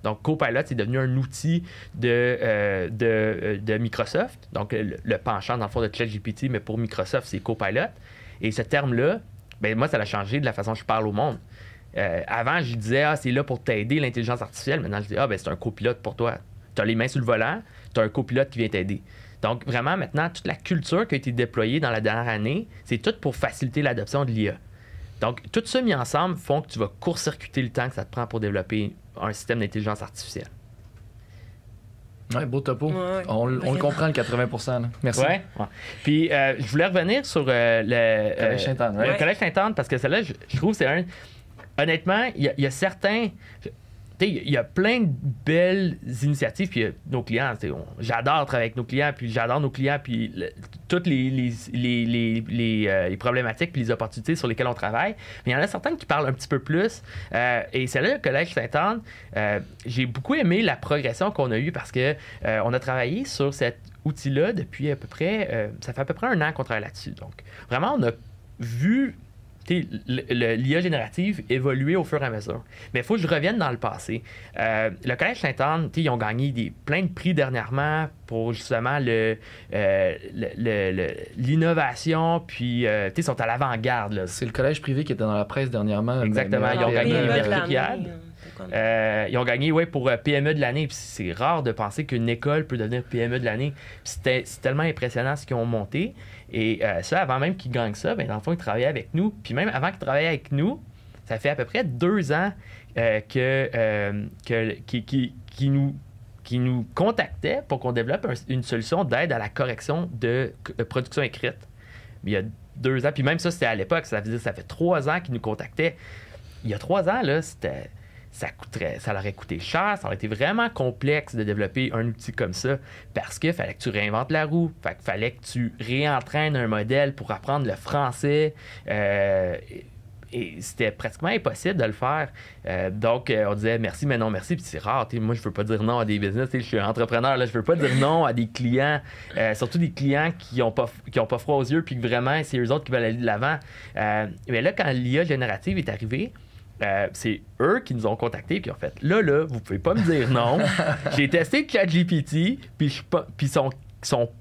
Donc, Copilot, c'est devenu un outil de Microsoft. Donc, le penchant, dans le fond, de ChatGPT, mais pour Microsoft, c'est Copilot. Et ce terme-là, moi, ça a changé de la façon dont je parle au monde. Avant, je disais, c'est là pour t'aider, l'intelligence artificielle. Maintenant, je dis, c'est un copilote pour toi. Tu as les mains sur le volant, tu as un copilote qui vient t'aider. Donc, vraiment, maintenant, toute la culture qui a été déployée dans la dernière année, c'est tout pour faciliter l'adoption de l'IA. Donc, tout ça mis ensemble font que tu vas court-circuiter le temps que ça te prend pour développer un système d'intelligence artificielle. Ouais, beau topo. Ouais, on le comprend, le 80%. Là. Merci. Ouais. Puis, je voulais revenir sur le Collège Sainte-Anne. Le Collège Sainte-Anne, parce que celle-là, je trouve que c'est un... Honnêtement, il y a certains... Il y a plein de belles initiatives, puis nos clients, j'adore travailler avec nos clients, puis j'adore nos clients, puis toutes les problématiques puis les opportunités sur lesquelles on travaille. Mais il y en a certaines qui parlent un petit peu plus. Et celle-là, le Collège Sainte-Anne, j'ai beaucoup aimé la progression qu'on a eue parce que on a travaillé sur cet outil-là depuis à peu près... ça fait à peu près 1 an qu'on travaille là-dessus. Donc, vraiment, on a vu l'IA générative évoluait au fur et à mesure. Mais il faut que je revienne dans le passé. Le Collège Sainte-Anne, ils ont gagné plein de prix dernièrement pour justement l'innovation, puis ils sont à l'avant-garde. Là. C'est le collège privé qui était dans la presse dernièrement. Exactement, ils ont gagné le Mercuriade. Ils ont gagné pour PME de l'année. Puis c'est rare de penser qu'une école peut devenir PME de l'année. C'est tellement impressionnant ce qu'ils ont monté. Et ça, avant même qu'ils gagnent ça, dans le fond, ils travaillaient avec nous. Puis même avant qu'ils travaillaient avec nous, ça fait à peu près 2 ans qu'ils nous contactaient pour qu'on développe une solution d'aide à la correction de production écrite. Il y a 2 ans. Puis même ça, c'était à l'époque. Ça veut dire ça fait 3 ans qu'ils nous contactaient. Il y a 3 ans, là, ça leur aurait coûté cher, ça aurait été vraiment complexe de développer un outil comme ça parce qu'il fallait que tu réinventes la roue, fallait que tu réentraînes un modèle pour apprendre le français et c'était pratiquement impossible de le faire. Donc, on disait merci, mais non merci, puis c'est rare. Moi, je veux pas dire non à des business, je suis entrepreneur, là, je veux pas dire non à des clients, surtout des clients qui ont pas froid aux yeux puis que vraiment, c'est eux autres qui veulent aller de l'avant. Mais là, quand l'IA générative est arrivée, c'est eux qui nous ont contactés et qui ont fait là, vous pouvez pas me dire non. J'ai testé ChatGPT, puis ils sont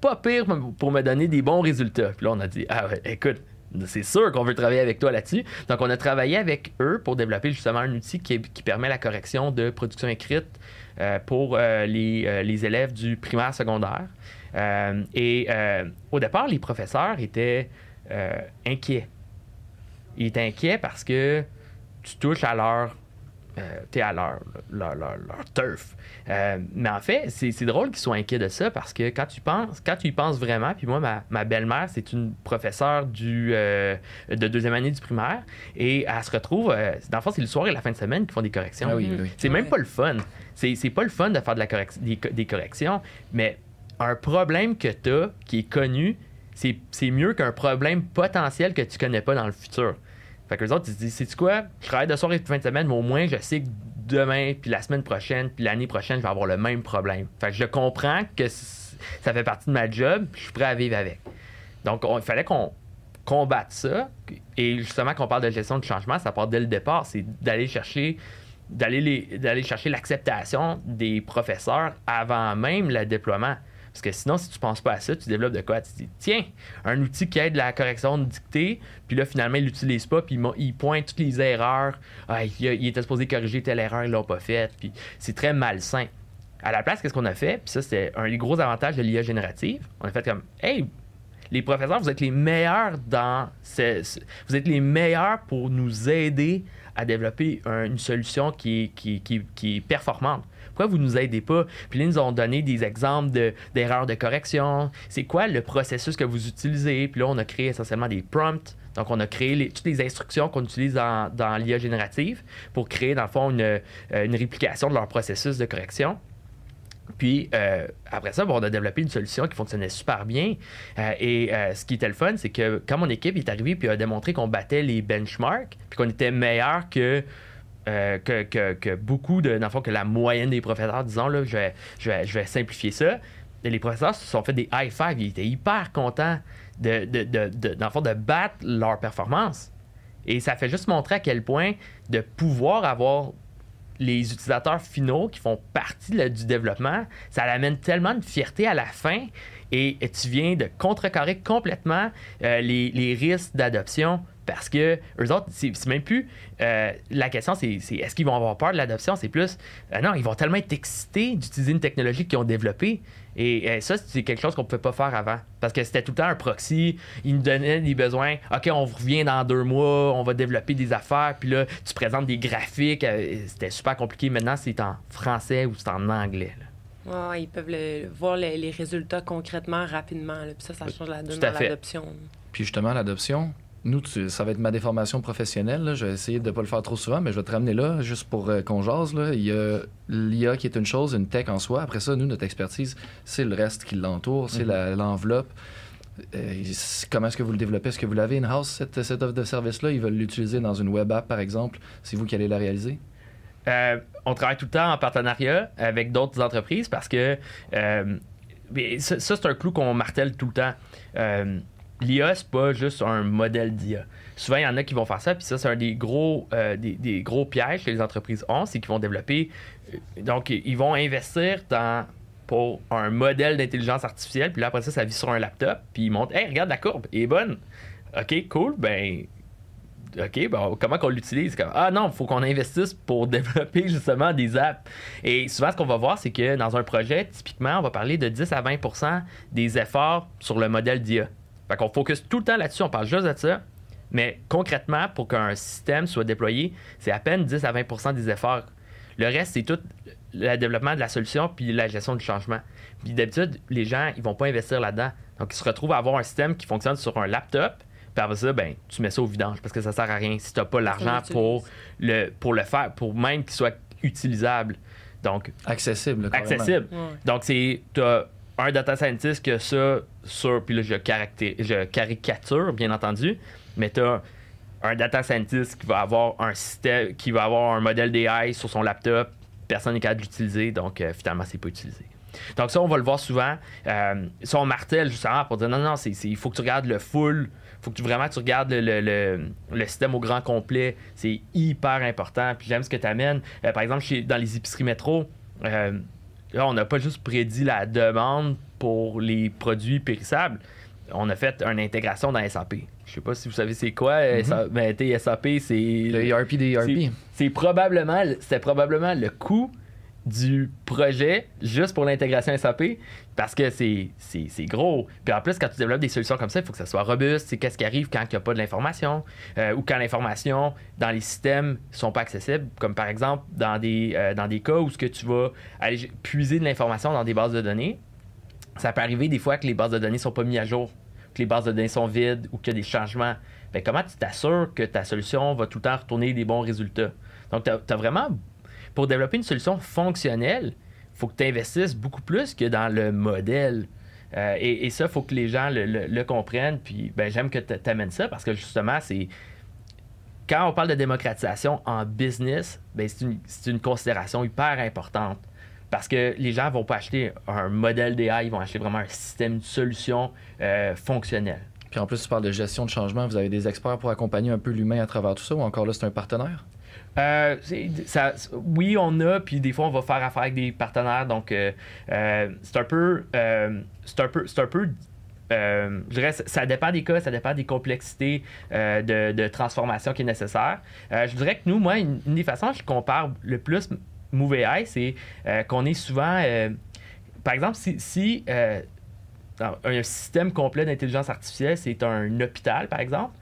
pas pires pour me donner des bons résultats. Puis là, on a dit écoute, c'est sûr qu'on veut travailler avec toi là-dessus. Donc, on a travaillé avec eux pour développer justement un outil qui permet la correction de production écrite pour les élèves du primaire secondaire. Au départ, les professeurs étaient inquiets. Ils étaient inquiets parce que tu touches à leur turf. Mais en fait, c'est drôle qu'ils soient inquiets de ça parce que quand tu y penses vraiment, puis moi, ma belle-mère, c'est une professeure de 2e année du primaire et elle se retrouve, dans le fond, c'est le soir et la fin de semaine qui font des corrections. Ah oui. C'est même pas le fun. C'est pas le fun de faire des corrections, mais un problème que tu as, qui est connu, c'est mieux qu'un problème potentiel que tu connais pas dans le futur. Fait que les autres, ils se disent, sais-tu quoi? Je travaille de soir et de fin de semaine, mais au moins, je sais que demain, puis la semaine prochaine, puis l'année prochaine, je vais avoir le même problème. Fait que je comprends que ça fait partie de ma job, puis je suis prêt à vivre avec. Donc, il fallait qu'on combatte ça. Et justement, quand on parle de gestion de changement, ça part dès le départ. C'est d'aller chercher l'acceptation des professeurs avant même le déploiement. Parce que sinon, si tu ne penses pas à ça, tu développes de quoi? Tu te dis, tiens, un outil qui aide la correction de dictée, puis là, finalement, il ne l'utilise pas, puis il pointe toutes les erreurs. Il était supposé corriger telle erreur, ils ne l'ont pas faite, puis c'est très malsain. À la place, qu'est-ce qu'on a fait? Puis ça, c'était un des gros avantages de l'IA générative. On a fait comme, hey, les professeurs, vous êtes les meilleurs vous êtes les meilleurs pour nous aider à développer une solution qui est performante. Pourquoi vous ne nous aidez pas? Puis là, ils nous ont donné des exemples d'erreurs de correction. C'est quoi le processus que vous utilisez? Puis là, on a créé essentiellement des prompts. Donc, on a créé toutes les instructions qu'on utilise dans l'IA générative pour créer, dans le fond, une réplication de leur processus de correction. Puis, après ça, on a développé une solution qui fonctionnait super bien. Ce qui était le fun, c'est que quand mon équipe est arrivée puis a démontré qu'on battait les benchmarks puis qu'on était meilleur que beaucoup dans le fond, que la moyenne des professeurs, disons, là, je vais simplifier ça. Et les professeurs se sont fait des high five. Ils étaient hyper contents dans le fond, de battre leur performance. Et ça fait juste montrer à quel point de pouvoir avoir les utilisateurs finaux qui font partie du développement, ça amène tellement de fierté à la fin et tu viens de contrecarrer complètement les risques d'adoption. Parce que eux autres, c'est même plus. La question, c'est est-ce qu'ils vont avoir peur de l'adoption? C'est plus. Non, ils vont tellement être excités d'utiliser une technologie qu'ils ont développée. Et ça, c'est quelque chose qu'on ne pouvait pas faire avant. Parce que c'était tout le temps un proxy. Ils nous donnaient des besoins. OK, on revient dans 2 mois, on va développer des affaires. Puis là, tu présentes des graphiques. C'était super compliqué. Maintenant, c'est en français ou c'est en anglais. Ouais, ils peuvent voir les résultats concrètement, rapidement. Là. Puis ça change la donne dans l'adoption. Puis justement, l'adoption. Nous, ça va être ma déformation professionnelle. Là. Je vais essayer de ne pas le faire trop souvent, mais je vais te ramener là, juste pour qu'on jase. Là. Il y a l'IA qui est une chose, une tech en soi. Après ça, nous, notre expertise, c'est le reste qui l'entoure, c'est l'enveloppe. Comment est-ce que vous le développez? Est-ce que vous l'avez in-house, cette offre de service-là? Ils veulent l'utiliser dans une web app, par exemple. C'est vous qui allez la réaliser? On travaille tout le temps en partenariat avec d'autres entreprises parce que ça, c'est un clou qu'on martèle tout le temps. l'IA, c'est pas juste un modèle d'IA. Souvent, il y en a qui vont faire ça, puis ça, c'est un des gros pièges que les entreprises ont, c'est qu'ils vont développer... donc, ils vont investir pour un modèle d'intelligence artificielle, puis là, après ça vit sur un laptop, puis ils montrent « Hey, regarde la courbe, elle est bonne! » OK, cool, comment qu'on l'utilise? Ah non, il faut qu'on investisse pour développer justement des apps. Et souvent, ce qu'on va voir, c'est que dans un projet, typiquement, on va parler de 10 à 20% des efforts sur le modèle d'IA. Fait qu'on focus tout le temps là-dessus, on parle juste de ça. Mais concrètement, pour qu'un système soit déployé, c'est à peine 10 à 20% des efforts. Le reste, c'est tout le développement de la solution puis la gestion du changement. Puis d'habitude, les gens, ils vont pas investir là-dedans. Donc, ils se retrouvent à avoir un système qui fonctionne sur un laptop. Puis après ça, tu mets ça au vidange parce que ça sert à rien si tu n'as pas l'argent pour le faire, pour même qu'il soit utilisable. Donc, accessible. Accessible. Ouais. Donc, tu as un data scientist qui a ça sur... Puis là, je caricature, bien entendu, mais tu as un data scientist qui va avoir un système, qui va avoir un modèle d'AI sur son laptop. Personne n'est capable de l'utiliser, donc finalement, c'est pas utilisé. Donc ça, on va le voir souvent. Ça, on martèle justement pour dire non, il faut que tu regardes le full, il faut que tu regardes le système au grand complet. C'est hyper important. Puis j'aime ce que tu amènes. Par exemple, dans les épiceries métro, là, on n'a pas juste prédit la demande pour les produits périssables. On a fait une intégration dans SAP. Je sais pas si vous savez c'est quoi. SAP, c'est... Le ERP des ERP. C'était probablement le coût du projet juste pour l'intégration SAP parce que c'est gros. Puis en plus, quand tu développes des solutions comme ça, il faut que ça soit robuste. C'est qu'est-ce qui arrive quand il n'y a pas de l'information ou quand l'information dans les systèmes ne sont pas accessibles, comme par exemple dans des cas où tu vas aller puiser de l'information dans des bases de données. Ça peut arriver des fois que les bases de données ne sont pas mises à jour, que les bases de données sont vides ou qu'il y a des changements. Bien, comment tu t'assures que ta solution va tout le temps retourner des bons résultats? Donc, tu as vraiment... Pour développer une solution fonctionnelle, il faut que tu investisses beaucoup plus que dans le modèle. Et ça, il faut que les gens le comprennent. Puis, j'aime que tu amènes ça parce que justement, c'est... Quand on parle de démocratisation en business, c'est une considération hyper importante. Parce que les gens ne vont pas acheter un modèle d'AI, ils vont acheter vraiment un système, une solution fonctionnelle. Puis en plus, tu parles de gestion de changement. Vous avez des experts pour accompagner un peu l'humain à travers tout ça ou encore là, c'est un partenaire? Oui, on a, puis des fois, on va faire affaire avec des partenaires. Donc, c'est un peu... je dirais, ça dépend des cas, ça dépend des complexités de transformation qui est nécessaire. Je dirais que nous, moi, une des façons je compare le plus Move AI, c'est qu'on est souvent... par exemple, si un système complet d'intelligence artificielle, c'est un hôpital, par exemple,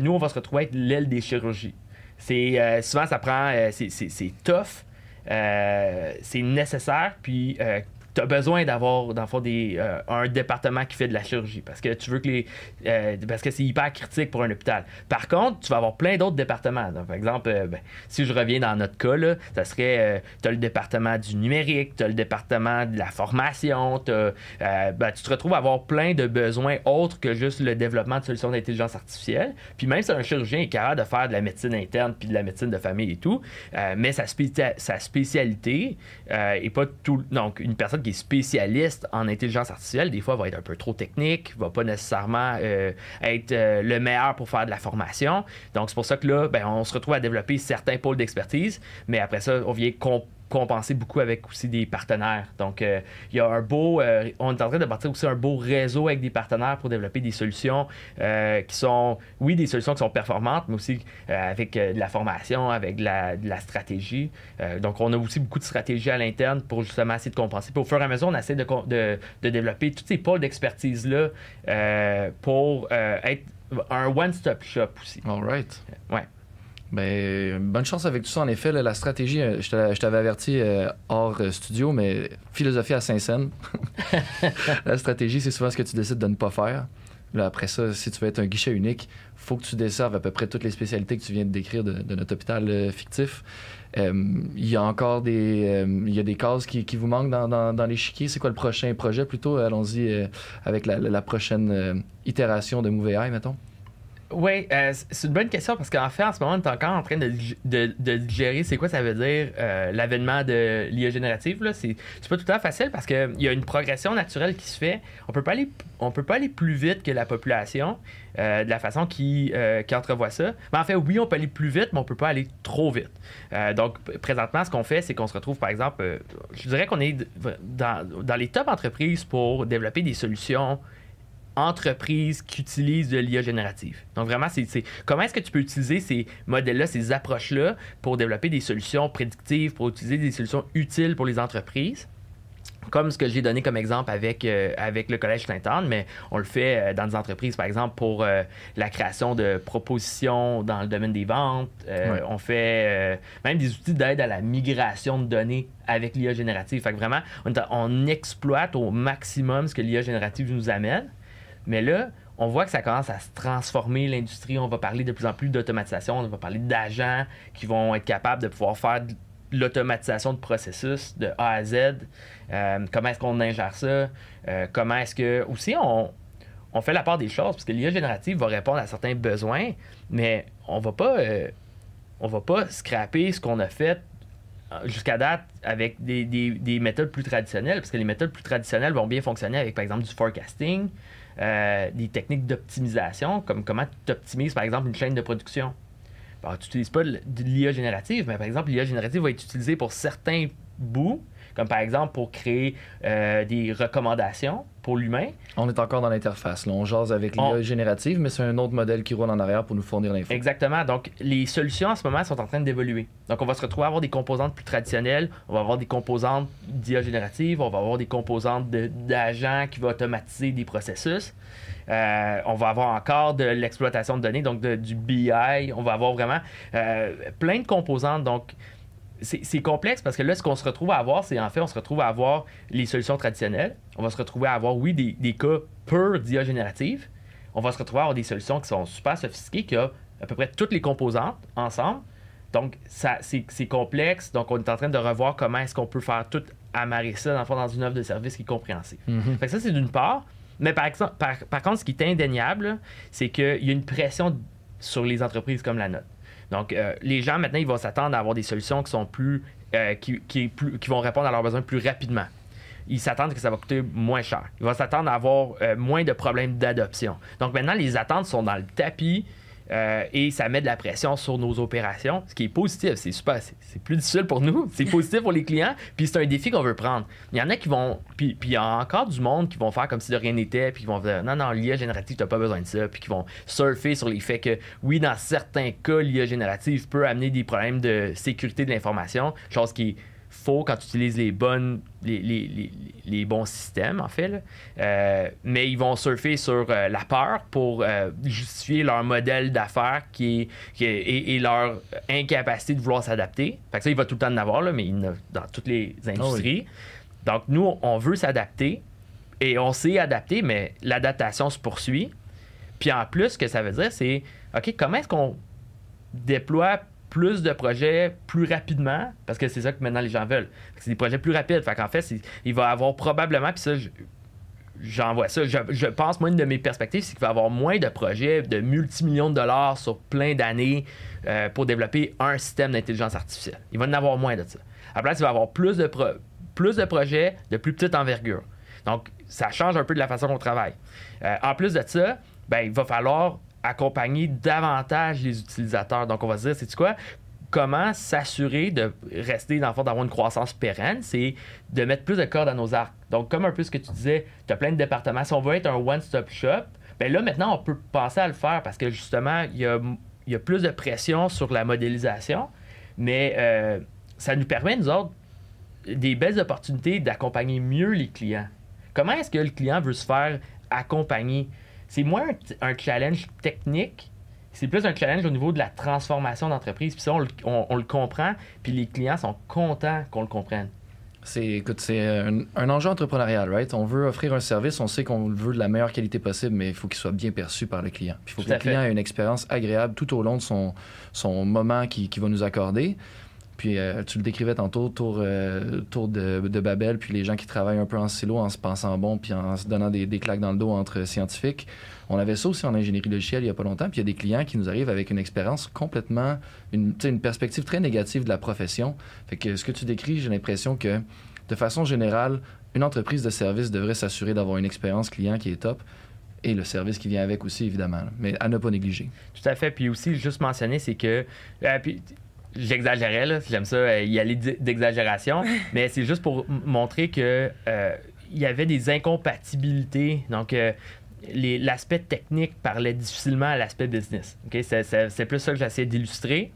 nous, on va se retrouver être l'aile des chirurgies. Souvent, ça prend... c'est tough, c'est nécessaire, puis... tu as besoin d'avoir un département qui fait de la chirurgie parce que tu veux que parce que c'est hyper critique pour un hôpital. Par contre, tu vas avoir plein d'autres départements. Donc, par exemple, si je reviens dans notre cas, là, ça serait tu as le département du numérique, tu as le département de la formation, tu te retrouves à avoir plein de besoins autres que juste le développement de solutions d'intelligence artificielle. Puis même si un chirurgien est capable de faire de la médecine interne puis de la médecine de famille et tout, mais sa spécialité est pas tout. Donc, une personne qui est spécialiste en intelligence artificielle, des fois, va être un peu trop technique, va pas nécessairement être le meilleur pour faire de la formation. Donc, c'est pour ça que là, on se retrouve à développer certains pôles d'expertise, mais après ça, on vient compenser beaucoup avec aussi des partenaires. Donc, il y a on est en train de bâtir aussi un beau réseau avec des partenaires pour développer des solutions qui sont, oui, des solutions qui sont performantes, mais aussi avec de la formation, avec de la stratégie. Donc, on a aussi beaucoup de stratégies à l'interne pour justement essayer de compenser. Puis au fur et à mesure, on essaie de développer tous ces pôles d'expertise-là pour être un one-stop shop aussi. All right. Ouais. Bonne chance avec tout ça. En effet, la stratégie, je t'avais averti hors studio, mais philosophie à Saint-Saëns. La stratégie, c'est souvent ce que tu décides de ne pas faire. Là, après ça, si tu veux être un guichet unique, il faut que tu desserves à peu près toutes les spécialités que tu viens de décrire de notre hôpital fictif. Il y a encore des cases qui vous manquent dans l'échiquier. C'est quoi le prochain projet? Plutôt, allons-y avec la prochaine itération de Move AI, mettons. Oui, c'est une bonne question parce qu'en fait, en ce moment, on est encore en train de digérer c'est quoi ça veut dire l'avènement de l'IA générative. Là. C'est pas tout à fait facile parce qu'il y a une progression naturelle qui se fait. On peut pas aller plus vite que la population de la façon qui entrevoit ça. Mais en fait, oui, on peut aller plus vite, mais on peut pas aller trop vite. Donc, présentement, ce qu'on fait, c'est qu'on se retrouve, par exemple, je dirais qu'on est dans les top entreprises pour développer des solutions entreprises qui utilisent de l'IA générative. Donc vraiment, c'est comment est-ce que tu peux utiliser ces modèles-là, ces approches-là pour développer des solutions prédictives, pour utiliser des solutions utiles pour les entreprises, comme ce que j'ai donné comme exemple avec le Collège Sainte-Anne, mais on le fait dans des entreprises, par exemple, pour la création de propositions dans le domaine des ventes. On fait même des outils d'aide à la migration de données avec l'IA générative. Fait que vraiment, on exploite au maximum ce que l'IA générative nous amène. Mais là, on voit que ça commence à se transformer, l'industrie. On va parler de plus en plus d'automatisation. On va parler d'agents qui vont être capables de pouvoir faire de l'automatisation de processus de A à Z. Comment est-ce qu'on ingère ça? Comment est-ce que... Aussi, on fait la part des choses, parce que l'IA générative va répondre à certains besoins, mais on va pas scraper ce qu'on a fait jusqu'à date avec des méthodes plus traditionnelles, parce que les méthodes plus traditionnelles vont bien fonctionner avec, par exemple, du forecasting, des techniques d'optimisation, comme comment tu optimises, par exemple, une chaîne de production. Alors, tu n'utilises pas de l'IA générative, mais par exemple, l'IA générative va être utilisée pour certains bouts, comme par exemple pour créer des recommandations pour l'humain. On est encore dans l'interface. Là. On jase avec l'IA générative, mais c'est un autre modèle qui roule en arrière pour nous fournir l'info. Exactement. Donc, les solutions en ce moment sont en train d'évoluer. Donc, on va se retrouver à avoir des composantes plus traditionnelles. On va avoir des composantes d'IA générative. On va avoir des composantes d'agents qui vont automatiser des processus. On va avoir encore de l'exploitation de données, donc du BI. On va avoir vraiment plein de composantes. Donc, c'est complexe parce que là, ce qu'on se retrouve à avoir, c'est en fait, on se retrouve à avoir les solutions traditionnelles. On va se retrouver à avoir, oui, des cas purs d'IA générative. On va se retrouver à avoir des solutions qui sont super sophistiquées, qui ont à peu près toutes les composantes ensemble. Donc, c'est complexe. Donc, on est en train de revoir comment est-ce qu'on peut faire tout amarrer ça, dans le fond, dans une offre de service qui est compréhensible. Mm-hmm. Fait que ça, c'est d'une part. Mais par contre, ce qui est indéniable, c'est qu'il y a une pression sur les entreprises comme la nôtre. Donc, les gens, maintenant, ils vont s'attendre à avoir des solutions qui sont plus, qui vont répondre à leurs besoins plus rapidement. Ils s'attendent que ça va coûter moins cher. Ils vont s'attendre à avoir moins de problèmes d'adoption. Donc, maintenant, les attentes sont dans le tapis et ça met de la pression sur nos opérations, ce qui est positif. C'est super. C'est plus difficile pour nous. C'est positif pour les clients. Puis, c'est un défi qu'on veut prendre. Il y en a qui vont... Puis, il y a encore du monde qui vont faire comme si de rien n'était, puis qui vont dire non, l'IA générative, tu n'as pas besoin de ça. Puis, qui vont surfer sur les faits que, oui, dans certains cas, l'IA générative peut amener des problèmes de sécurité de l'information, chose qui est faux quand tu utilises les bons systèmes, en fait. Mais ils vont surfer sur la peur pour justifier leur modèle d'affaires et leur incapacité de vouloir s'adapter. Fait que ça, il va tout le temps en avoir, là, mais il y en a dans toutes les industries. Oui. Donc, nous, on veut s'adapter et on s'est adapté, mais l'adaptation se poursuit. Puis en plus, ce que ça veut dire, c'est, OK, comment est-ce qu'on déploie plus de projets plus rapidement, parce que c'est ça que maintenant les gens veulent. C'est des projets plus rapides. Fait qu'en fait, il va y avoir probablement, puis ça, j'en vois ça. Je pense, moi, une de mes perspectives, c'est qu'il va y avoir moins de projets de multimillions de dollars sur plein d'années pour développer un système d'intelligence artificielle. Il va y en avoir moins de ça. À la place, il va y avoir plus de projets de plus petite envergure. Donc, ça change un peu de la façon dont on travaille. En plus de ça, il va falloir accompagner davantage les utilisateurs. Donc, on va se dire, sais-tu quoi? Comment s'assurer de rester, dans le fond, d'avoir une croissance pérenne? C'est de mettre plus de cordes à nos arcs. Donc, comme un peu ce que tu disais, tu as plein de départements. Si on veut être un one-stop shop, là, maintenant, on peut penser à le faire parce que, justement, il y a plus de pression sur la modélisation, mais ça nous permet, nous autres, des belles opportunités d'accompagner mieux les clients. Comment est-ce que le client veut se faire accompagner? C'est moins un challenge technique, c'est plus un challenge au niveau de la transformation d'entreprise. Puis ça, on le comprend, puis les clients sont contents qu'on le comprenne. C'est un enjeu entrepreneurial, right? On veut offrir un service, on sait qu'on veut de la meilleure qualité possible, mais il faut qu'il soit bien perçu par le client. Puis il faut que le client ait une expérience agréable tout au long de son moment qu'il va nous accorder. Puis tu le décrivais tantôt, tour de Babel, puis les gens qui travaillent un peu en silo, en se pensant bon, puis en se donnant des claques dans le dos entre scientifiques. On avait ça aussi en ingénierie logicielle il n'y a pas longtemps, puis il y a des clients qui nous arrivent avec une expérience complètement, une perspective très négative de la profession. Fait que ce que tu décris, j'ai l'impression que, de façon générale, une entreprise de service devrait s'assurer d'avoir une expérience client qui est top, et le service qui vient avec aussi, évidemment, mais à ne pas négliger. Tout à fait. Puis aussi, juste mentionner, c'est que... puis, j'exagérais, là. J'aime ça, y aller d'exagération, mais c'est juste pour montrer que il y avait des incompatibilités. Donc, l'aspect technique parlait difficilement à l'aspect business. Okay? C'est plus ça que j'essaie d'illustrer.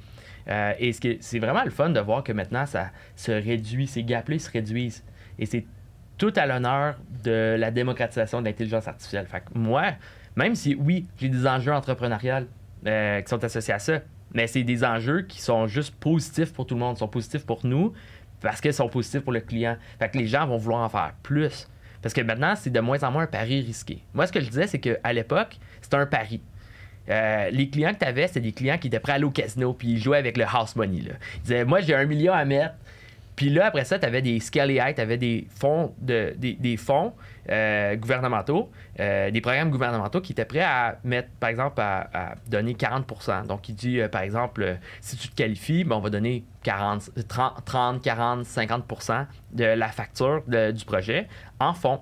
Et c'est vraiment le fun de voir que maintenant, ça se réduit. Ces gaps-là, ils se réduisent. Et c'est tout à l'honneur de la démocratisation de l'intelligence artificielle. Fait que moi, même si, oui, j'ai des enjeux entrepreneuriaux qui sont associés à ça, mais c'est des enjeux qui sont juste positifs pour tout le monde. Ils sont positifs pour nous parce qu'ils sont positifs pour le client. Fait que les gens vont vouloir en faire plus. Parce que maintenant, c'est de moins en moins un pari risqué. Moi, ce que je disais, c'est qu'à l'époque, c'était un pari. Les clients que tu avais, c'était des clients qui étaient prêts à aller au casino puis ils jouaient avec le house money. Là. Ils disaient, moi, j'ai 1 million à mettre. Puis là, après ça, tu avais des Scaly High, tu avais des fonds, des fonds gouvernementaux, des programmes gouvernementaux qui étaient prêts à mettre, par exemple, à donner 40%. Donc, il dit, par exemple, si tu te qualifies, ben, on va donner 30, 40, 50% de la facture du projet en fonds.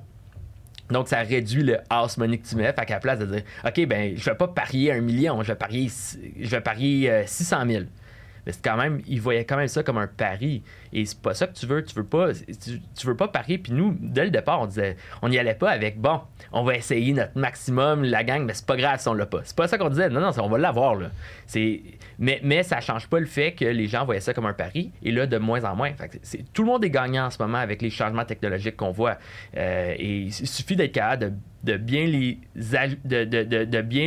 Donc, ça réduit le house money que tu mets. Fait qu'à la place de dire, OK, ben je vais pas parier 1 million, je vais parier 600 000. Mais c'est quand même, ils voyaient quand même ça comme un pari. Et c'est pas ça que tu veux. Tu veux pas parier. Puis nous, dès le départ, on n'y allait pas avec, bon, on va essayer notre maximum, la gang, mais c'est pas grave si on l'a pas. C'est pas ça qu'on disait. Non, on va l'avoir, là. Mais ça change pas le fait que les gens voyaient ça comme un pari. Et là, de moins en moins. Fait que tout le monde est gagnant en ce moment avec les changements technologiques qu'on voit. Et il suffit d'être capable de bien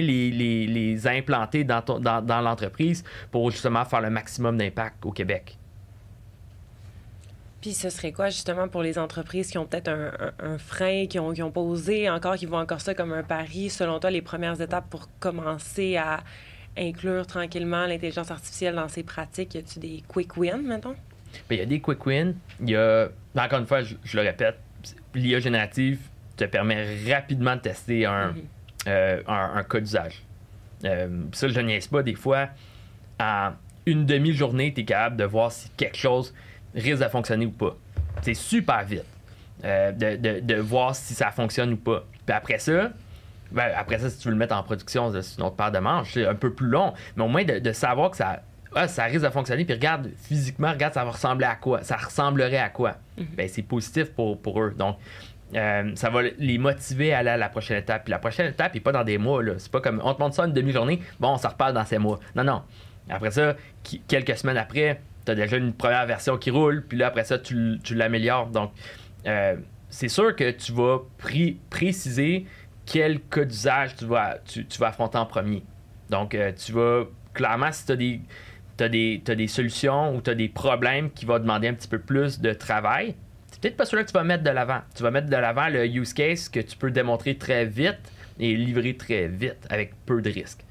les implanter dans l'entreprise pour justement faire le maximum d'impact au Québec. Puis ce serait quoi justement pour les entreprises qui ont peut-être un frein, qui ont pas osé encore, qui voient encore ça comme un pari? Selon toi, les premières étapes pour commencer à inclure tranquillement l'intelligence artificielle dans ses pratiques, y a-tu des quick wins, mettons? Bien, il y a des quick wins. Il y a, encore une fois, je le répète, l'IA générative te permet rapidement de tester un cas d'usage. Ça, je ne niaise pas. Des fois, en une demi-journée, tu es capable de voir si quelque chose risque de fonctionner ou pas. C'est super vite de voir si ça fonctionne ou pas. Puis après ça, si tu veux le mettre en production, c'est une autre paire de manches. C'est un peu plus long. Mais au moins de savoir que ça risque de fonctionner. Puis regarde, physiquement, ça va ressembler à quoi? Ça ressemblerait à quoi? Ben, c'est positif pour eux. Donc, ça va les motiver à aller à la prochaine étape. Puis la prochaine étape n'est pas dans des mois. Là. C'est pas comme on te montre ça une demi-journée, bon, on s'en reparle dans 6 mois. Non. Après ça, quelques semaines après, tu as déjà une première version qui roule, puis là, après ça, tu l'améliores. Donc, c'est sûr que tu vas préciser quel cas d'usage tu vas affronter en premier. Donc, tu vas, clairement, si tu as des solutions ou tu as des problèmes qui vont demander un petit peu plus de travail, c'est peut-être pas celui-là que tu vas mettre de l'avant. Tu vas mettre de l'avant le use case que tu peux démontrer très vite et livrer très vite avec peu de risques.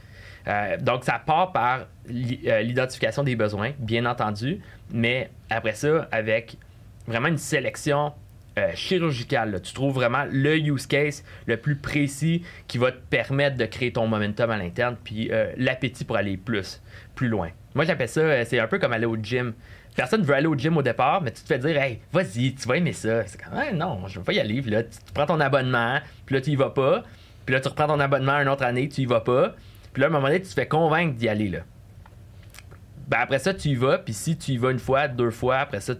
Donc, ça part par l'identification des besoins, bien entendu, mais après ça, avec vraiment une sélection chirurgicale. Là. Tu trouves vraiment le use case le plus précis qui va te permettre de créer ton momentum à l'interne, puis l'appétit pour aller plus loin. Moi, j'appelle ça, c'est un peu comme aller au gym. Personne ne veut aller au gym au départ, mais tu te fais dire, hey, vas-y, tu vas aimer ça. C'est comme, hey, non, je veux pas y aller. Puis là, tu prends ton abonnement, puis là, tu y vas pas. Puis là, tu reprends ton abonnement une autre année, tu y vas pas. Puis là, à un moment donné, tu te fais convaincre d'y aller, là. Ben après ça, tu y vas, puis si tu y vas 1 fois, 2 fois, après ça,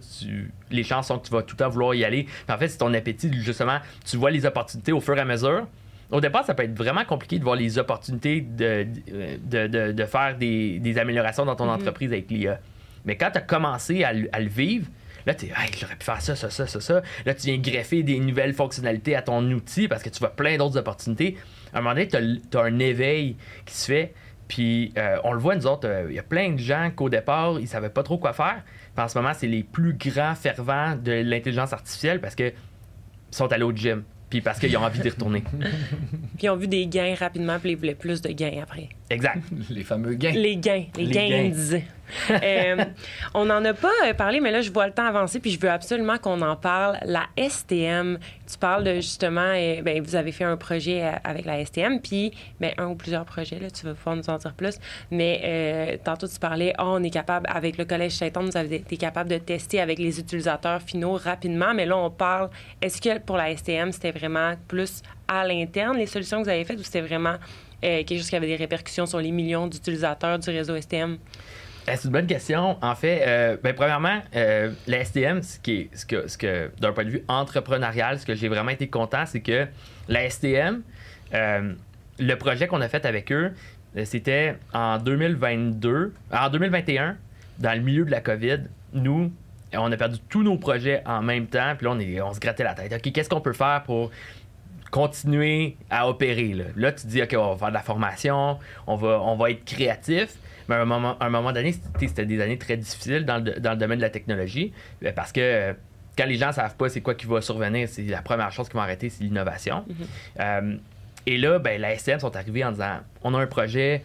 les chances sont que tu vas tout le temps vouloir y aller. Puis en fait, c'est ton appétit, justement, tu vois les opportunités au fur et à mesure. Au départ, ça peut être vraiment compliqué de voir les opportunités de faire des améliorations dans ton entreprise avec l'IA. Mais quand tu as commencé à le vivre, là, tu es, hey, j'aurais pu faire ça. Là, tu viens greffer des nouvelles fonctionnalités à ton outil parce que tu vois plein d'autres opportunités. À un moment donné, tu as un éveil qui se fait. Puis, on le voit, nous autres, il y a plein de gens qu'au départ, ils ne savaient pas trop quoi faire. Puis en ce moment, c'est les plus grands fervents de l'intelligence artificielle parce qu'ils sont allés au gym. Puis parce qu'ils ont envie d'y retourner. Puis ils ont vu des gains rapidement, puis ils voulaient plus de gains après. Exact. Les fameux gains. Les gains. On n'en a pas parlé, mais là, je vois le temps avancer, puis je veux absolument qu'on en parle. La STM, tu parles de justement, vous avez fait un projet avec la STM, puis un ou plusieurs projets, là, tu vas pouvoir nous en dire plus. Mais tantôt, tu parlais, on est capable, avec le Collège Saint-Anne, vous avez été capable de tester avec les utilisateurs finaux rapidement, mais là, on parle, est-ce que pour la STM, c'était vraiment plus à l'interne, les solutions que vous avez faites, ou c'était vraiment quelque chose qui avait des répercussions sur les millions d'utilisateurs du réseau STM? C'est une bonne question. En fait, premièrement, la STM, d'un point de vue entrepreneurial, ce que j'ai vraiment été content, c'est que la STM, le projet qu'on a fait avec eux, c'était en 2021, dans le milieu de la COVID. Nous, on a perdu tous nos projets en même temps, puis là, on se grattait la tête. OK, qu'est-ce qu'on peut faire pour continuer à opérer? Là, tu te dis, OK, on va faire de la formation, on va être créatif. Mais à un moment donné, c'était des années très difficiles dans le domaine de la technologie, parce que quand les gens ne savent pas c'est quoi qui va survenir, c'est la première chose qui va arrêter, c'est l'innovation. Et là, la STM sont arrivés en disant, on a un projet,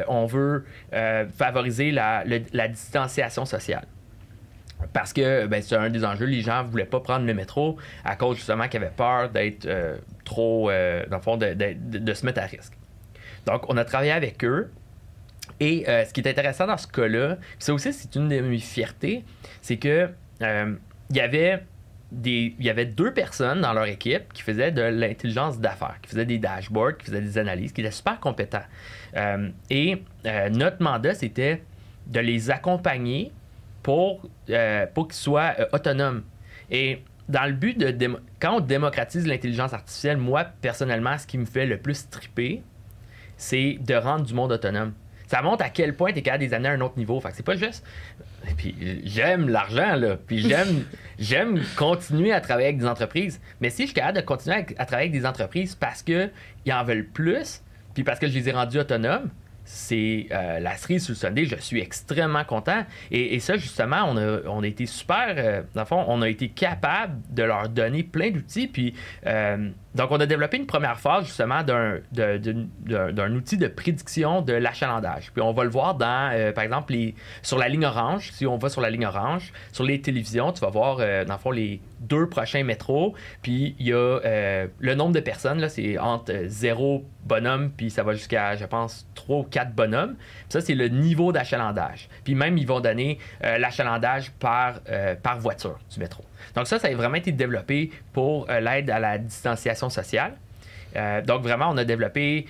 on veut favoriser la distanciation sociale. Parce que c'est un des enjeux, les gens ne voulaient pas prendre le métro à cause justement qu'ils avaient peur d'être trop, dans le fond, de se mettre à risque. Donc, on a travaillé avec eux. Et ce qui est intéressant dans ce cas-là, ça aussi, c'est une de mes fiertés, c'est que il y avait 2 personnes dans leur équipe qui faisaient de l'intelligence d'affaires, qui faisaient des dashboards, qui faisaient des analyses, qui étaient super compétents. Notre mandat, c'était de les accompagner pour qu'ils soient autonomes. Et dans le but quand on démocratise l'intelligence artificielle, moi, personnellement, ce qui me fait le plus triper, c'est de rendre du monde autonome. Ça montre à quel point tu es capable de les amener à un autre niveau. Fait que c'est pas juste... Puis j'aime l'argent, là. Puis j'aime continuer à travailler avec des entreprises. Mais si je suis capable de continuer à travailler avec des entreprises parce qu'ils en veulent plus, puis parce que je les ai rendus autonomes, c'est la cerise sur le sundae. Je suis extrêmement content. Et ça, justement, on a été super... dans le fond, on a été capable de leur donner plein d'outils. Puis... donc, on a développé une première phase, justement, d'un outil de prédiction de l'achalandage. Puis, on va le voir dans, par exemple, sur la ligne orange. Si on va sur la ligne orange, sur les télévisions, tu vas voir, dans le fond, les 2 prochains métros. Puis, il y a le nombre de personnes, là, c'est entre 0 bonhomme, puis ça va jusqu'à, je pense, 3 ou 4 bonhommes. Puis ça, c'est le niveau d'achalandage. Puis, même, ils vont donner l'achalandage par voiture du métro. Donc ça a vraiment été développé pour l'aide à la distanciation sociale. Donc vraiment, on a développé,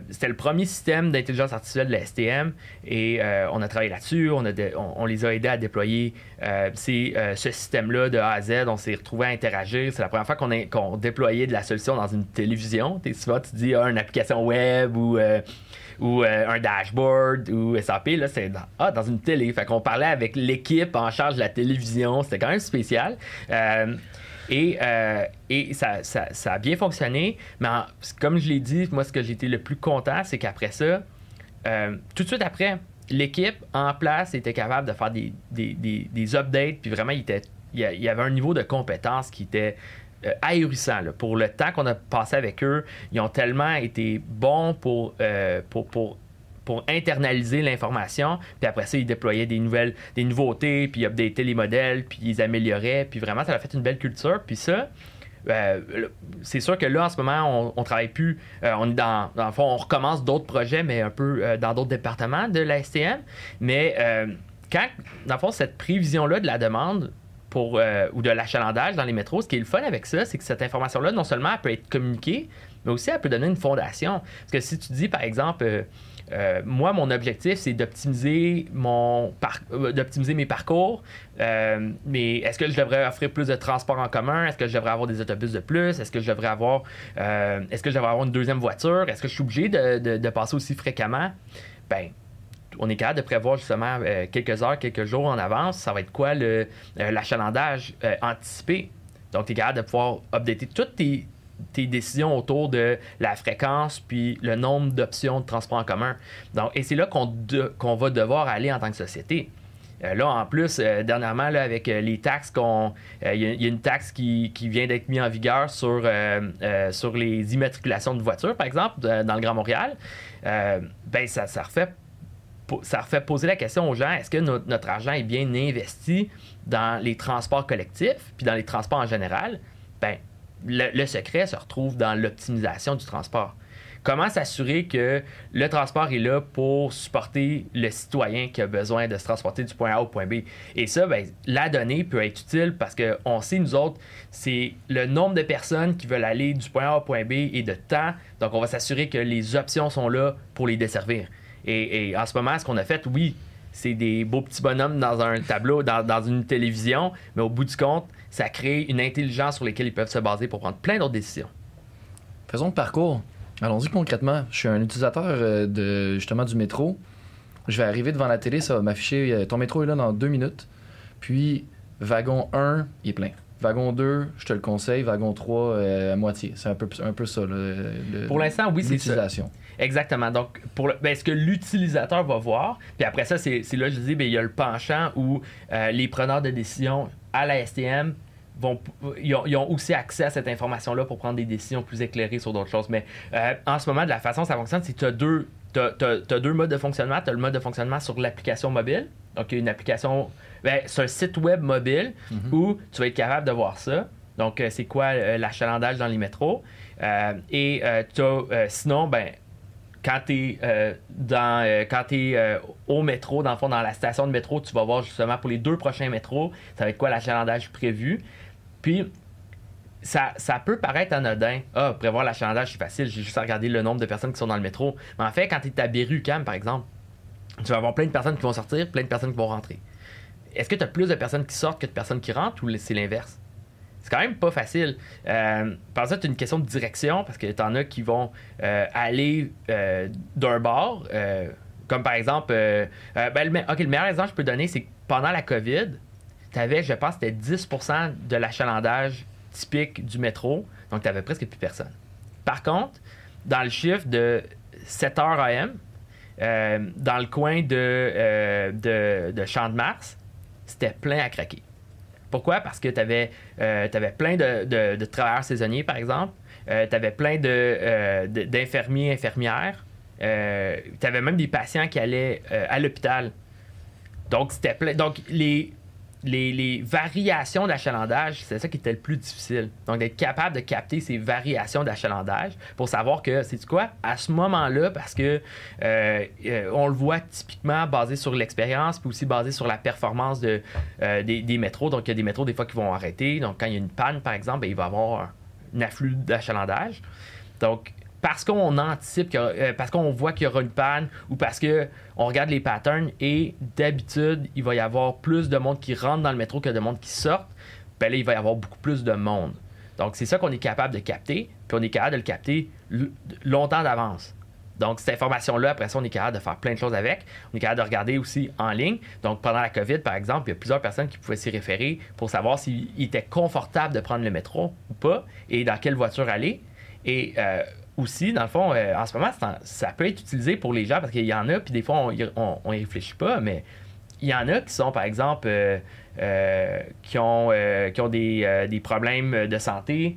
c'était le premier système d'intelligence artificielle de la STM et on a travaillé là-dessus, on les a aidés à déployer ce système-là de A à Z, on s'est retrouvés à interagir. C'est la première fois qu'on déployait de la solution dans une télévision. Souvent, tu dis une application web ou un dashboard ou SAP, là, c'est dans une télé. Fait qu'on parlait avec l'équipe en charge de la télévision. C'était quand même spécial. Et ça a bien fonctionné. Mais comme je l'ai dit, moi, ce que j'ai été le plus content, c'est qu'après ça, tout de suite après, l'équipe en place était capable de faire des updates. Puis vraiment, il y avait un niveau de compétence qui était ahurissant. Là. Pour le temps qu'on a passé avec eux, ils ont tellement été bons pour internaliser l'information. Puis après ça, ils déployaient des nouveautés, puis ils updataient les modèles, puis ils amélioraient. Puis vraiment, ça a fait une belle culture. Puis ça, c'est sûr que là, en ce moment, on travaille plus. On est dans le fond, on recommence d'autres projets, mais un peu dans d'autres départements de la STM. Mais quand, dans le fond, cette prévision-là de la demande ou de l'achalandage dans les métros, ce qui est le fun avec ça, c'est que cette information-là, non seulement elle peut être communiquée, mais aussi elle peut donner une fondation. Parce que si tu dis, par exemple, moi, mon objectif, c'est d'optimiser mes parcours, mais est-ce que je devrais offrir plus de transports en commun? Est-ce que je devrais avoir des autobus de plus? Est-ce que je devrais avoir une deuxième voiture? Est-ce que je suis obligé de passer aussi fréquemment? Ben, on est capable de prévoir justement quelques heures, quelques jours en avance. Ça va être quoi l'achalandage anticipé? Donc, tu es capable de pouvoir updater toutes tes décisions autour de la fréquence puis le nombre d'options de transport en commun. Donc, et c'est là qu'on va devoir aller en tant que société. Là, en plus, dernièrement, là, avec les taxes il y a une taxe qui vient d'être mise en vigueur sur les immatriculations de voitures, par exemple, dans le Grand Montréal. Ben, ça refait poser la question aux gens, est-ce que notre argent est bien investi dans les transports collectifs, puis dans les transports en général? Ben, le secret se retrouve dans l'optimisation du transport. Comment s'assurer que le transport est là pour supporter le citoyen qui a besoin de se transporter du point A au point B? Et ça, ben, la donnée peut être utile parce qu'on sait, nous autres, c'est le nombre de personnes qui veulent aller du point A au point B et de temps. Donc, on va s'assurer que les options sont là pour les desservir. Et en ce moment, ce qu'on a fait, oui, c'est des beaux petits bonhommes dans un tableau, dans une télévision, mais au bout du compte, ça crée une intelligence sur laquelle ils peuvent se baser pour prendre plein d'autres décisions. Faisons le parcours. Allons-y concrètement. Je suis un utilisateur justement du métro. Je vais arriver devant la télé, ça va m'afficher ton métro est là dans 2 minutes. Puis, wagon 1, il est plein. Wagon 2, je te le conseille. Wagon 3, à moitié. C'est un peu ça. Pour l'instant, oui, c'est l'utilisation. Exactement. Donc, ce que l'utilisateur va voir, puis après ça, c'est là que je dis, bien, il y a le penchant où les preneurs de décision à la STM ils ont aussi accès à cette information-là pour prendre des décisions plus éclairées sur d'autres choses. Mais en ce moment, de la façon dont ça fonctionne, c'est que tu as deux modes de fonctionnement. Tu as le mode de fonctionnement sur l'application mobile. Donc, il y a une application, c'est un site web mobile où tu vas être capable de voir ça. Donc, c'est quoi l'achalandage dans les métros. Sinon, ben, quand tu es au métro, dans le fond, dans la station de métro, tu vas voir justement pour les 2 prochains métros, ça va être quoi l'achalandage prévu. Puis, ça peut paraître anodin. Prévoir l'achalandage, c'est facile, j'ai juste à regarder le nombre de personnes qui sont dans le métro. Mais en fait, quand tu es à Berry-UQAM, par exemple, tu vas avoir plein de personnes qui vont sortir, plein de personnes qui vont rentrer. Est-ce que tu as plus de personnes qui sortent que de personnes qui rentrent ou c'est l'inverse? C'est quand même pas facile. Par ça, c'est une question de direction parce que t'en as qui vont aller d'un bord. Comme par exemple, le meilleur exemple que je peux donner, c'est que pendant la COVID, tu avais, je pense, c'était 10% de l'achalandage typique du métro. Donc, tu n'avais presque plus personne. Par contre, dans le chiffre de 7h AM, dans le coin de Champ-de-Mars, c'était plein à craquer. Pourquoi? Parce que tu avais plein de travailleurs saisonniers, par exemple. Tu avais plein d'infirmiers, infirmières. Tu avais même des patients qui allaient à l'hôpital. Donc, c'était plein. Donc, les variations d'achalandage, c'est ça qui était le plus difficile. Donc, d'être capable de capter ces variations d'achalandage pour savoir que, c'est quoi, à ce moment-là, parce que on le voit typiquement basé sur l'expérience, puis aussi basé sur la performance des métros. Donc, il y a des métros, des fois, qui vont arrêter. Donc, quand il y a une panne, par exemple, bien, il va y avoir un afflux d'achalandage. Donc, parce qu'on anticipe, parce qu'on voit qu'il y aura une panne ou parce qu'on regarde les patterns et d'habitude, il va y avoir plus de monde qui rentre dans le métro que de monde qui sort, ben là, il va y avoir beaucoup plus de monde. Donc, c'est ça qu'on est capable de capter, puis on est capable de le capter longtemps d'avance. Donc, cette information-là, après ça, on est capable de faire plein de choses avec. On est capable de regarder aussi en ligne. Donc, pendant la COVID, par exemple, il y a plusieurs personnes qui pouvaient s'y référer pour savoir s'il était confortable de prendre le métro ou pas et dans quelle voiture aller. Et aussi, dans le fond, en ce moment, ça peut être utilisé pour les gens parce qu'il y en a, puis des fois, on y réfléchit pas, mais il y en a qui sont, par exemple, qui ont des problèmes de santé,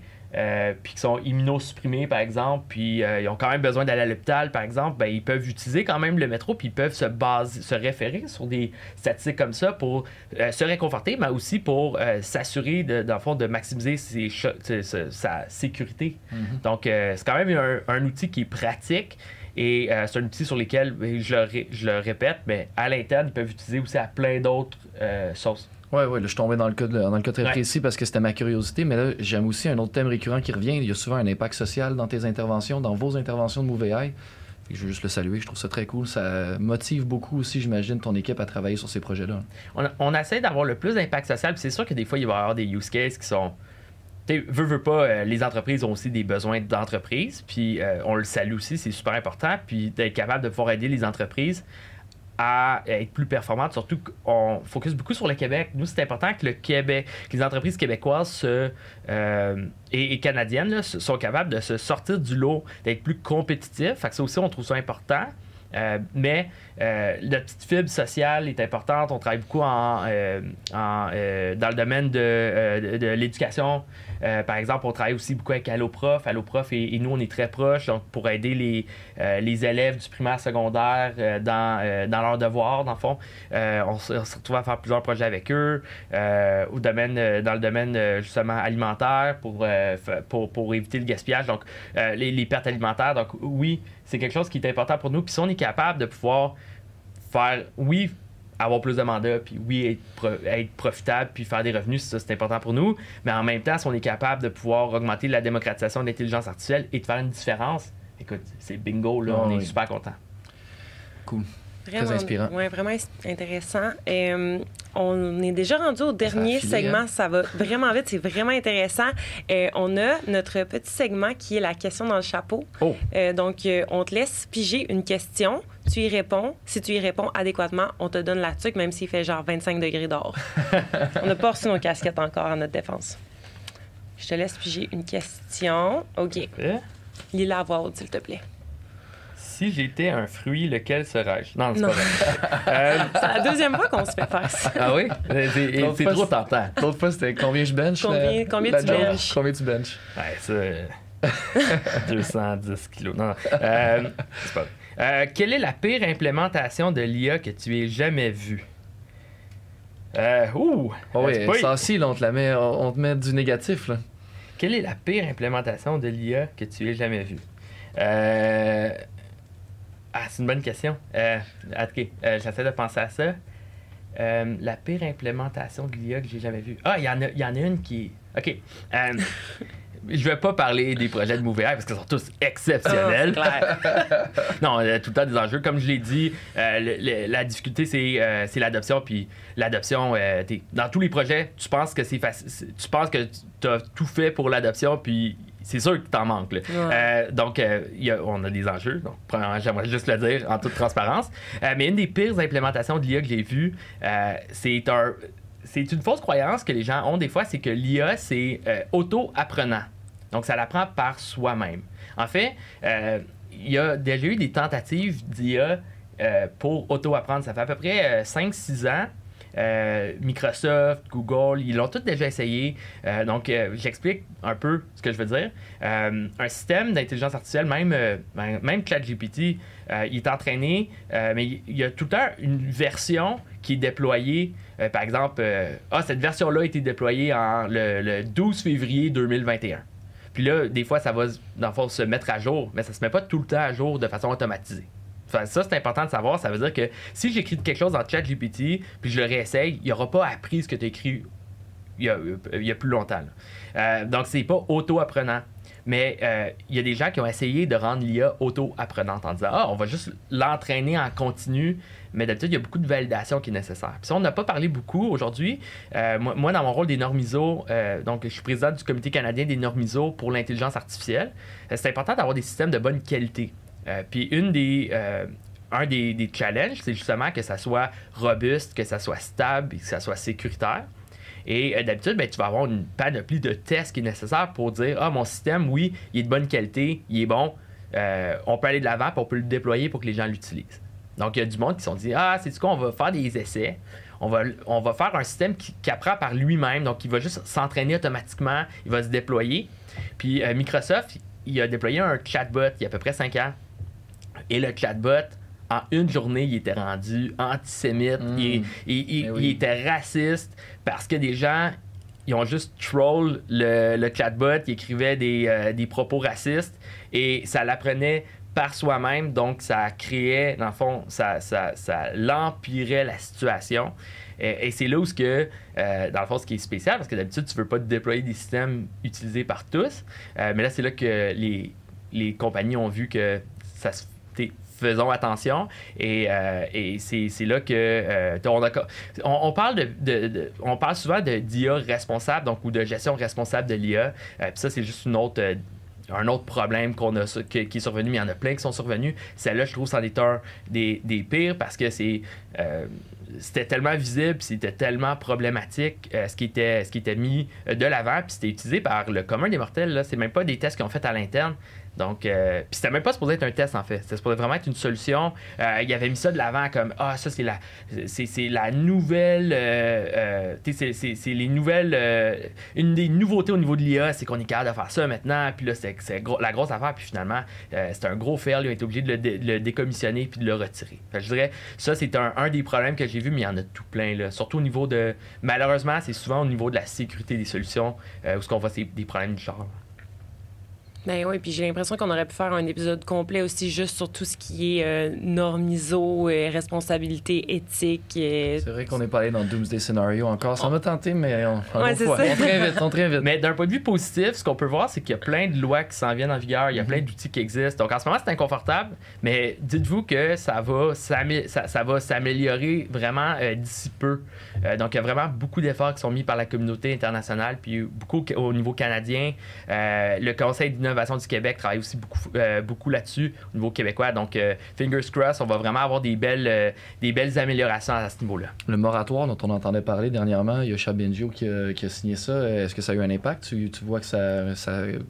puis qui sont immunosupprimés, par exemple, puis ils ont quand même besoin d'aller à l'hôpital, par exemple, ben, ils peuvent utiliser quand même le métro, puis ils peuvent se référer sur des statistiques comme ça pour se réconforter, mais aussi pour s'assurer, dans le fond, de maximiser sa sécurité. Mm-hmm. Donc, c'est quand même un outil qui est pratique. Et c'est un outil sur lequel, je le répète, mais à l'interne, ils peuvent utiliser aussi à plein d'autres sources. Oui, là, je suis tombé dans le cas très précis parce que c'était ma curiosité, mais là, j'aime aussi un autre thème récurrent qui revient. Il y a souvent un impact social dans tes interventions, dans vos interventions de MoveAI. Je veux juste le saluer, je trouve ça très cool. Ça motive beaucoup aussi, j'imagine, ton équipe à travailler sur ces projets-là. On essaie d'avoir le plus d'impact social, puis c'est sûr que des fois, il va y avoir des use cases qui sont... Veux pas, les entreprises ont aussi des besoins d'entreprise, puis on le salue aussi, c'est super important, puis d'être capable de pouvoir aider les entreprises à être plus performantes, surtout qu'on focus beaucoup sur le Québec. Nous, c'est important que que les entreprises québécoises et canadiennes là, sont capables de se sortir du lot, d'être plus compétitifs. Fait que ça aussi, on trouve ça important. Mais la petite fibre sociale est importante. On travaille beaucoup dans le domaine de l'éducation. Par exemple, on travaille aussi beaucoup avec Alloprof. Alloprof et nous, on est très proches, donc pour aider les élèves du primaire secondaire dans leurs devoirs, dans le fond. On se retrouve à faire plusieurs projets avec eux dans le domaine justement alimentaire pour éviter le gaspillage, donc les pertes alimentaires. Donc oui, c'est quelque chose qui est important pour nous. Puis si on est capable de pouvoir faire, oui, avoir plus de mandats, puis oui, être profitable, puis faire des revenus, ça, c'est important pour nous. Mais en même temps, si on est capable de pouvoir augmenter la démocratisation de l'intelligence artificielle et de faire une différence, écoute, c'est bingo, là, on est super content. Cool. Vraiment, très inspirant. Oui, vraiment intéressant. On est déjà rendu au dernier segment. Hein? Ça va vraiment vite. C'est vraiment intéressant. On a notre petit segment qui est la question dans le chapeau. Oh. Donc, on te laisse piger une question. Tu y réponds. Si tu y réponds adéquatement, on te donne la tuque, même s'il fait genre 25 degrés dehors. On n'a pas reçu nos casquettes encore à notre défense. Je te laisse piger une question. OK. Lis-la à voix haute, s'il te plaît. Si j'étais un fruit, lequel serais-je? Non, c'est pas vrai. C'est la deuxième fois qu'on se fait faire ça. Ah oui? C'est trop tentant. L'autre fois, c'était combien je bench? Combien tu benches? Combien tu benches? Ouais, ça... 210 kilos. Non, c'est pas vrai. Quelle est la pire implémentation de l'IA que tu aies jamais vue? Oh oui, ça aussi, là, on te met du négatif, là. Quelle est la pire implémentation de l'IA que tu aies jamais vue? C'est une bonne question. OK, j'essaie de penser à ça. La pire implémentation de l'IA que j'ai jamais vue. Ah, il y en a une qui... OK. Je vais pas parler des projets de MovieAI parce qu'ils sont tous exceptionnels. Oh, c'est clair. Non, tout le temps des enjeux. Comme je l'ai dit, la difficulté, c'est l'adoption. Puis l'adoption, dans tous les projets, tu penses que c'est facile. Tu penses que tu as tout fait pour l'adoption, puis c'est sûr que t'en manques. Là. Ouais. Donc, on a des enjeux. Donc, premièrement, j'aimerais juste le dire en toute transparence. Mais une des pires implémentations de l'IA que j'ai vues, c'est une fausse croyance que les gens ont des fois, c'est que l'IA, c'est auto-apprenant. Donc, ça l'apprend par soi-même. En fait, il y a déjà eu des tentatives d'IA pour auto-apprendre. Ça fait à peu près 5-6 ans. Microsoft, Google, ils l'ont tous déjà essayé. Donc, j'explique un peu ce que je veux dire. Un système d'intelligence artificielle, même ChatGPT, il est entraîné, mais il y a tout le temps une version qui est déployée. Par exemple, cette version-là a été déployée le 12 février 2021. Puis là, des fois, ça va, dans le fond, se mettre à jour, mais ça se met pas tout le temps à jour de façon automatisée. Enfin, ça, c'est important de savoir. Ça veut dire que si j'écris quelque chose dans ChatGPT puis je le réessaye, il n'aura pas appris ce que tu as écrit il y a plus longtemps. Donc, c'est pas auto-apprenant. Mais il y a des gens qui ont essayé de rendre l'IA auto-apprenante en disant on va juste l'entraîner en continu. Mais d'habitude, il y a beaucoup de validation qui est nécessaire. Puis ça, on n'a pas parlé beaucoup aujourd'hui. Moi, dans mon rôle des normisos, donc je suis président du Comité canadien des normisos pour l'intelligence artificielle. C'est important d'avoir des systèmes de bonne qualité. Puis un des challenges, c'est justement que ça soit robuste, que ça soit stable et que ça soit sécuritaire. Et d'habitude, tu vas avoir une panoplie de tests qui est nécessaire pour dire mon système, oui, il est de bonne qualité, il est bon, on peut aller de l'avant et on peut le déployer pour que les gens l'utilisent. Donc, il y a du monde qui se sont dit c'est quoi, on va faire des essais, on va faire un système qui apprend par lui-même, donc il va juste s'entraîner automatiquement, il va se déployer. Puis Microsoft, il a déployé un chatbot il y a à peu près 5 ans. Et le chatbot, en une journée, il était rendu antisémite. Il était raciste parce que des gens, ils ont juste troll le chatbot, ils écrivaient des propos racistes et ça l'apprenait par soi-même. Donc, ça créait, dans le fond, ça l'empirait la situation. Et c'est là où, dans le fond, ce qui est spécial, parce que d'habitude, tu ne veux pas déployer des systèmes utilisés par tous. Mais là, c'est là que les compagnies ont vu que ça se faisons attention et c'est là que on parle souvent d'IA responsable, donc, ou de gestion responsable de l'IA. Puis ça, c'est juste un autre problème qui est survenu, mais il y en a plein qui sont survenus. Celle-là, je trouve, c'en est un des pires parce que c'est c'était tellement visible, c'était tellement problématique ce qui était mis de l'avant, puis c'était utilisé par le commun des mortels. Là. C'est même pas des tests qu'ils ont fait à l'interne. Donc, puis c'était même pas supposé être un test, en fait. C'était supposé vraiment être une solution. Il avait mis ça de l'avant comme « Ah, ça, c'est la nouvelle... c'est les nouvelles... une des nouveautés au niveau de l'IA, c'est qu'on est capable de faire ça maintenant. » Puis là, c'est la grosse affaire. Puis finalement, c'était un gros fail. Ils ont été obligés de le décommissionner puis de le retirer. Fait que je dirais, ça, c'est un des problèmes que j'ai vu, mais il y en a tout plein, là. Surtout au niveau de... Malheureusement, c'est souvent au niveau de la sécurité des solutions où ce qu'on voit, c'est des problèmes du genre. Ben oui, puis j'ai l'impression qu'on aurait pu faire un épisode complet aussi juste sur tout ce qui est normes ISO, responsabilité éthique. C'est vrai qu'on n'est pas allé dans le Doomsday Scenario encore. Ça m'a tenté, mais on très vite. Mais d'un point de vue positif, ce qu'on peut voir, c'est qu'il y a plein de lois qui s'en viennent en vigueur. Il y a plein d'outils qui existent. Donc en ce moment, c'est inconfortable, mais dites-vous que ça va s'améliorer vraiment d'ici peu. Donc il y a vraiment beaucoup d'efforts qui sont mis par la communauté internationale, puis beaucoup au niveau canadien. Le Conseil d'innovation du Québec travaille aussi beaucoup là-dessus au niveau québécois. Donc, fingers crossed, on va vraiment avoir des belles améliorations à ce niveau-là. Le moratoire dont on entendait parler dernièrement, il y a Yoshua Bengio qui a signé ça. Est-ce que ça a eu un impact? Tu vois que ça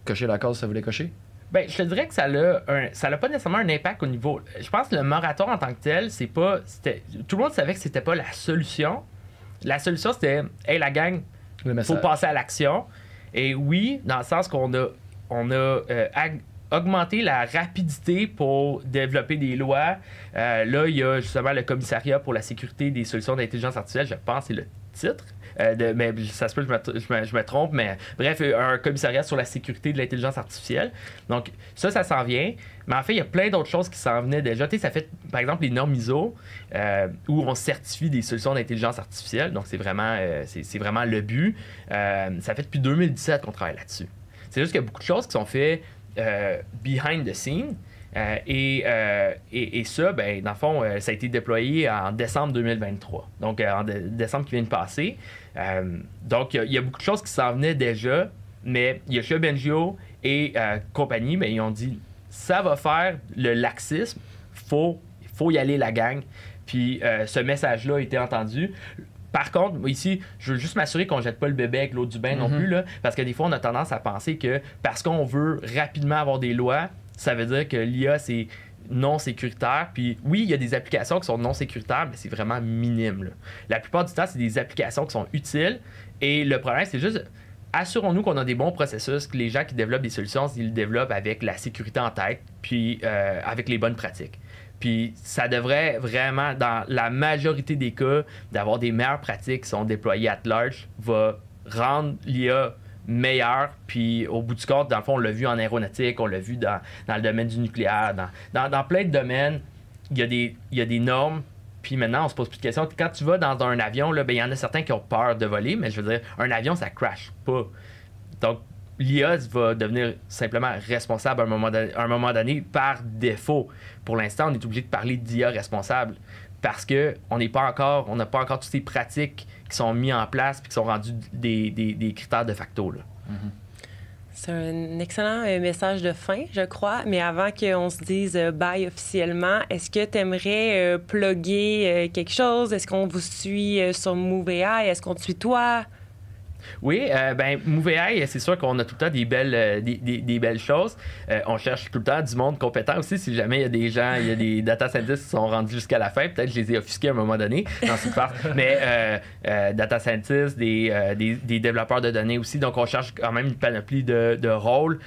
cochait la case que ça voulait cocher? Bien, je te dirais que ça n'a pas nécessairement un impact au niveau... Je pense que le moratoire en tant que tel, tout le monde savait que c'était pas la solution. La solution, c'était « Hey, la gang, il faut passer à l'action. » Et oui, dans le sens qu'on a augmenté la rapidité pour développer des lois. Là, il y a justement le commissariat pour la sécurité des solutions d'intelligence artificielle, je pense que c'est le titre. Mais ça se peut que je me trompe, mais bref, un commissariat sur la sécurité de l'intelligence artificielle. Donc, ça s'en vient. Mais en fait, il y a plein d'autres choses qui s'en venaient déjà. Tu sais, ça fait, par exemple, les normes ISO, où on certifie des solutions d'intelligence artificielle. Donc, c'est vraiment le but. Ça fait depuis 2017 qu'on travaille là-dessus. C'est juste qu'il y a beaucoup de choses qui sont faites behind the scene. Et ça, ben, dans le fond, ça a été déployé en décembre 2023. Donc, en décembre qui vient de passer. Donc, il y a beaucoup de choses qui s'en venaient déjà. Mais Yoshua Bengio et compagnie, ben, ils ont dit, ça va faire le laxisme. Faut y aller, la gang. Puis, ce message-là a été entendu. Par contre, ici, je veux juste m'assurer qu'on ne jette pas le bébé avec l'eau du bain non plus, là, parce que des fois, on a tendance à penser que parce qu'on veut rapidement avoir des lois, ça veut dire que l'IA, c'est non sécuritaire. Puis oui, il y a des applications qui sont non sécuritaires, mais c'est vraiment minime. Là. La plupart du temps, c'est des applications qui sont utiles. Et le problème, c'est juste, assurons-nous qu'on a des bons processus, que les gens qui développent des solutions, ils le développent avec la sécurité en tête, puis avec les bonnes pratiques. Puis ça devrait vraiment, dans la majorité des cas, d'avoir des meilleures pratiques qui sont déployées at large, va rendre l'IA meilleure. Puis au bout du compte, dans le fond, on l'a vu en aéronautique, on l'a vu dans le domaine du nucléaire, dans plein de domaines, il y a des normes. Puis maintenant, on se pose plus de questions. Quand tu vas dans un avion, là, ben, il y en a certains qui ont peur de voler, mais je veux dire, un avion, ça crash pas. Donc, l'IA va devenir simplement responsable à un moment donné par défaut. Pour l'instant, on est obligé de parler d'IA responsable parce qu'on n'a pas encore toutes ces pratiques qui sont mises en place et qui sont rendues des critères de facto. Là. Mm-hmm. C'est un excellent message de fin, je crois. Mais avant qu'on se dise bye officiellement, est-ce que tu aimerais plugger quelque chose? Est-ce qu'on vous suit sur MoveAI? Est-ce qu'on te suit toi? Oui, ben MoveAI, c'est sûr qu'on a tout le temps des belles choses. On cherche tout le temps du monde compétent aussi. Si jamais il y a des gens, il y a des data scientists qui sont rendus jusqu'à la fin, peut-être que je les ai offusqués à un moment donné dans cette part. Mais data scientists, des développeurs de données aussi. Donc, on cherche quand même une panoplie de rôles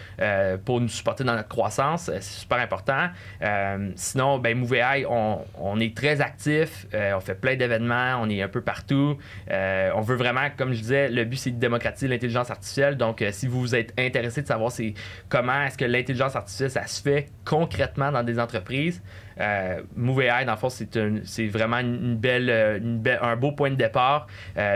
pour nous supporter dans notre croissance. C'est super important. Sinon, ben MoveAI, on est très actif. On fait plein d'événements. On est un peu partout. On veut vraiment, comme je disais, le but, c'est de démocratiser l'intelligence artificielle. Donc, si vous êtes intéressé de savoir comment est-ce que l'intelligence artificielle, ça se fait concrètement dans des entreprises, MoveAI, dans le fond, c'est vraiment un beau point de départ.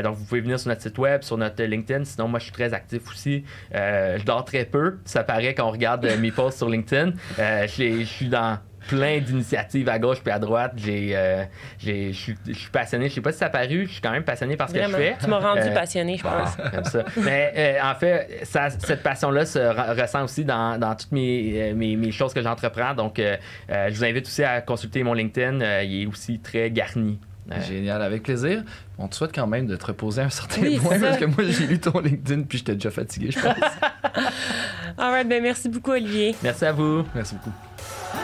Donc, vous pouvez venir sur notre site web, sur notre LinkedIn. Sinon, moi, je suis très actif aussi. Je dors très peu. Ça paraît quand on regarde mes posts sur LinkedIn. Je suis dans plein d'initiatives à gauche puis à droite. Je suis passionné. Je sais pas si ça a paru. Je suis quand même passionné par ce que je fais. Tu m'as rendu passionné, je pense. Comme ça. Mais en fait, cette passion-là se ressent aussi dans toutes mes choses que j'entreprends. Donc, je vous invite aussi à consulter mon LinkedIn. Il est aussi très garni. Génial, avec plaisir. On te souhaite quand même de te reposer à un certain Oui, point, c'est ça. parce que moi, j'ai lu ton LinkedIn puis j'étais déjà fatigué, je pense. All right, ben merci beaucoup, Olivier. Merci à vous. Merci beaucoup.